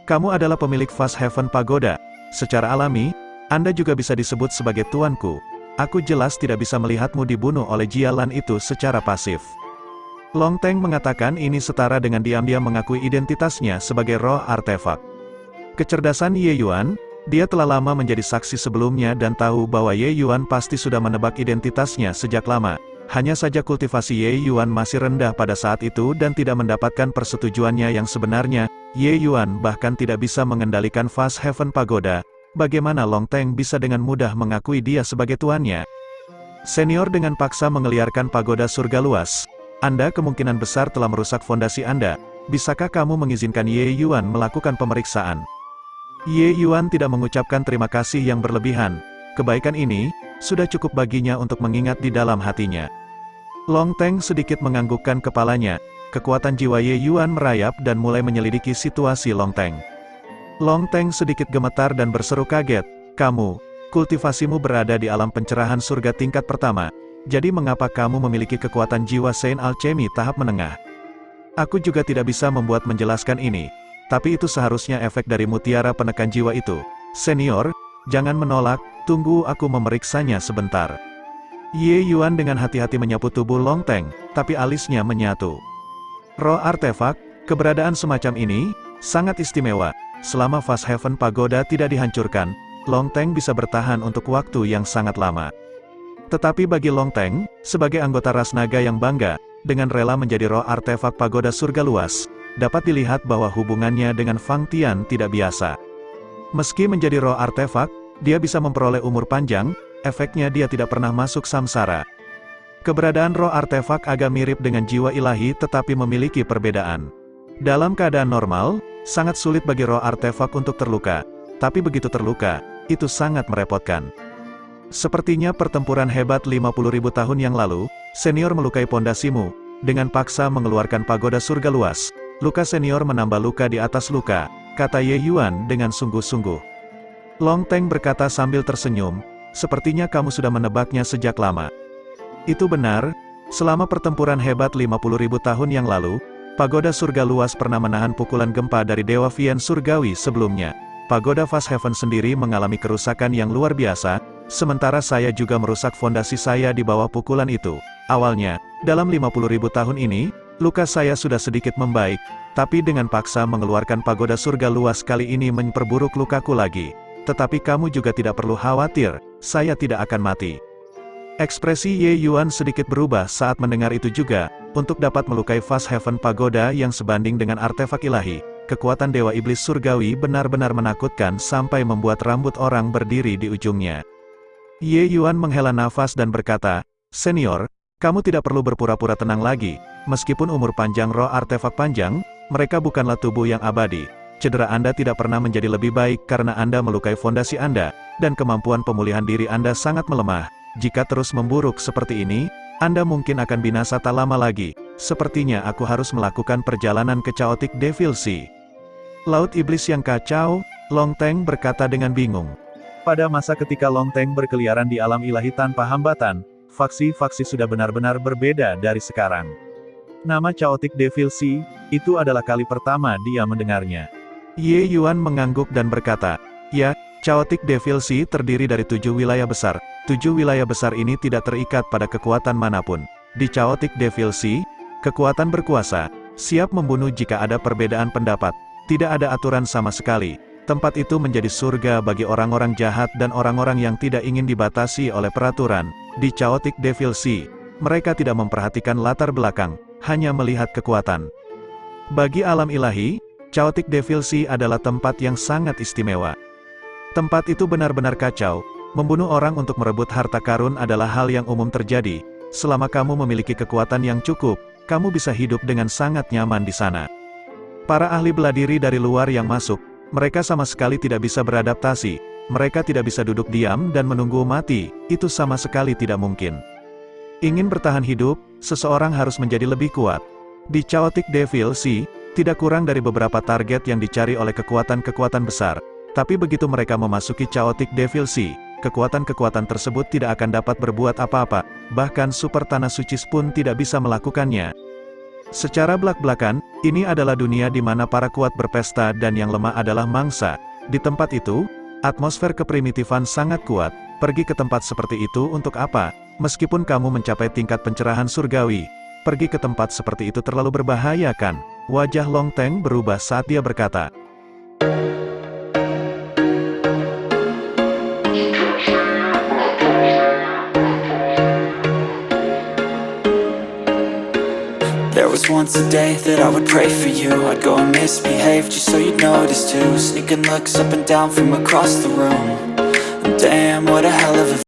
Kamu adalah pemilik Fast Heaven Pagoda. Secara alami, Anda juga bisa disebut sebagai tuanku. Aku jelas tidak bisa melihatmu dibunuh oleh Jialan itu secara pasif. Long Teng mengatakan ini setara dengan diam-diam mengakui identitasnya sebagai roh artefak. Kecerdasan Ye Yuan, dia telah lama menjadi saksi sebelumnya dan tahu bahwa Ye Yuan pasti sudah menebak identitasnya sejak lama. Hanya saja kultivasi Ye Yuan masih rendah pada saat itu dan tidak mendapatkan persetujuannya yang sebenarnya. Ye Yuan bahkan tidak bisa mengendalikan Fast Heaven Pagoda. Bagaimana Long Teng bisa dengan mudah mengakui dia sebagai tuannya? Senior dengan paksa menggeliarkan pagoda surga luas. Anda kemungkinan besar telah merusak fondasi Anda. Bisakah kamu mengizinkan Ye Yuan melakukan pemeriksaan? Ye Yuan tidak mengucapkan terima kasih yang berlebihan. Kebaikan ini, sudah cukup baginya untuk mengingat di dalam hatinya. Long Teng sedikit menganggukkan kepalanya. Kekuatan jiwa Ye Yuan merayap dan mulai menyelidiki situasi Long Teng. Long Teng sedikit gemetar dan berseru kaget, kultivasimu berada di alam pencerahan surga tingkat pertama, jadi mengapa kamu memiliki kekuatan jiwa Saint Alchemy tahap menengah? Aku juga tidak bisa membuat menjelaskan ini, tapi itu seharusnya efek dari mutiara penekan jiwa itu. Senior, jangan menolak, tunggu aku memeriksanya sebentar. Ye Yuan dengan hati-hati menyapu tubuh Long Teng, tapi alisnya menyatu. Roh artefak, keberadaan semacam ini, sangat istimewa. Selama Fast Heaven Pagoda tidak dihancurkan, Long Teng bisa bertahan untuk waktu yang sangat lama. Tetapi bagi Long Teng, sebagai anggota ras naga yang bangga, dengan rela menjadi roh artefak pagoda surga luas, dapat dilihat bahwa hubungannya dengan Fang Tian tidak biasa. Meski menjadi roh artefak, dia bisa memperoleh umur panjang, efeknya dia tidak pernah masuk samsara. Keberadaan roh artefak agak mirip dengan jiwa ilahi tetapi memiliki perbedaan. Dalam keadaan normal, sangat sulit bagi roh artefak untuk terluka, tapi begitu terluka, itu sangat merepotkan. Sepertinya pertempuran hebat 50.000 tahun yang lalu, senior melukai pondasimu, dengan paksa mengeluarkan pagoda surga luas. Luka senior menambah luka di atas luka, kata Ye Yuan dengan sungguh-sungguh. Long Teng berkata sambil tersenyum, sepertinya kamu sudah menebaknya sejak lama. Itu benar, selama pertempuran hebat 50.000 tahun yang lalu, pagoda surga luas pernah menahan pukulan gempa dari Dewa Vian Surgawi sebelumnya. Pagoda Fast Heaven sendiri mengalami kerusakan yang luar biasa, sementara saya juga merusak fondasi saya di bawah pukulan itu. Awalnya, dalam 50.000 tahun ini, luka saya sudah sedikit membaik, tapi dengan paksa mengeluarkan pagoda surga luas kali ini memperburuk lukaku lagi. Tetapi kamu juga tidak perlu khawatir, saya tidak akan mati. Ekspresi Ye Yuan sedikit berubah saat mendengar itu juga. Untuk dapat melukai Fast Heaven Pagoda yang sebanding dengan artefak ilahi, kekuatan Dewa Iblis Surgawi benar-benar menakutkan sampai membuat rambut orang berdiri di ujungnya. Ye Yuan menghela nafas dan berkata, senior, kamu tidak perlu berpura-pura tenang lagi. Meskipun umur panjang roh artefak panjang, mereka bukanlah tubuh yang abadi. Cedera Anda tidak pernah menjadi lebih baik karena Anda melukai fondasi Anda, dan kemampuan pemulihan diri Anda sangat melemah. Jika terus memburuk seperti ini, Anda mungkin akan binasa tak lama lagi. Sepertinya aku harus melakukan perjalanan ke Chaotic Devil Sea. Laut iblis yang kacau, Long Teng berkata dengan bingung. Pada masa ketika Long Teng berkeliaran di alam ilahi tanpa hambatan, faksi-faksi sudah benar-benar berbeda dari sekarang. Nama Chaotic Devil Sea, itu adalah kali pertama dia mendengarnya. Ye Yuan mengangguk dan berkata, ya, Chaotic Devil Sea terdiri dari 7 wilayah besar. 7 wilayah besar ini tidak terikat pada kekuatan manapun. Di Chaotic Devil Sea, kekuatan berkuasa, siap membunuh jika ada perbedaan pendapat. Tidak ada aturan sama sekali. Tempat itu menjadi surga bagi orang-orang jahat dan orang-orang yang tidak ingin dibatasi oleh peraturan. Di Chaotic Devil Sea, mereka tidak memperhatikan latar belakang, hanya melihat kekuatan. Bagi alam ilahi, Chaotic Devil Sea adalah tempat yang sangat istimewa. Tempat itu benar-benar kacau. Membunuh orang untuk merebut harta karun adalah hal yang umum terjadi. Selama kamu memiliki kekuatan yang cukup, kamu bisa hidup dengan sangat nyaman di sana. Para ahli bela diri dari luar yang masuk, mereka sama sekali tidak bisa beradaptasi. Mereka tidak bisa duduk diam dan menunggu mati, itu sama sekali tidak mungkin. Ingin bertahan hidup, seseorang harus menjadi lebih kuat. Di Chaotic Devil Sea, tidak kurang dari beberapa target yang dicari oleh kekuatan-kekuatan besar. Tapi begitu mereka memasuki Chaotic Devil Sea, kekuatan-kekuatan tersebut tidak akan dapat berbuat apa-apa, bahkan super tanah suci pun tidak bisa melakukannya. Secara belak-belakan, ini adalah dunia di mana para kuat berpesta dan yang lemah adalah mangsa. Di tempat itu, atmosfer keprimitifan sangat kuat. Pergi ke tempat seperti itu untuk apa? Meskipun kamu mencapai tingkat pencerahan surgawi, pergi ke tempat seperti itu terlalu berbahaya kan? Wajah Long Teng berubah saat dia berkata. There was once a day that I would pray for you. I'd go and misbehave just so you'd notice too. Sneaking looks up and down from across the room. And damn, what a hell of a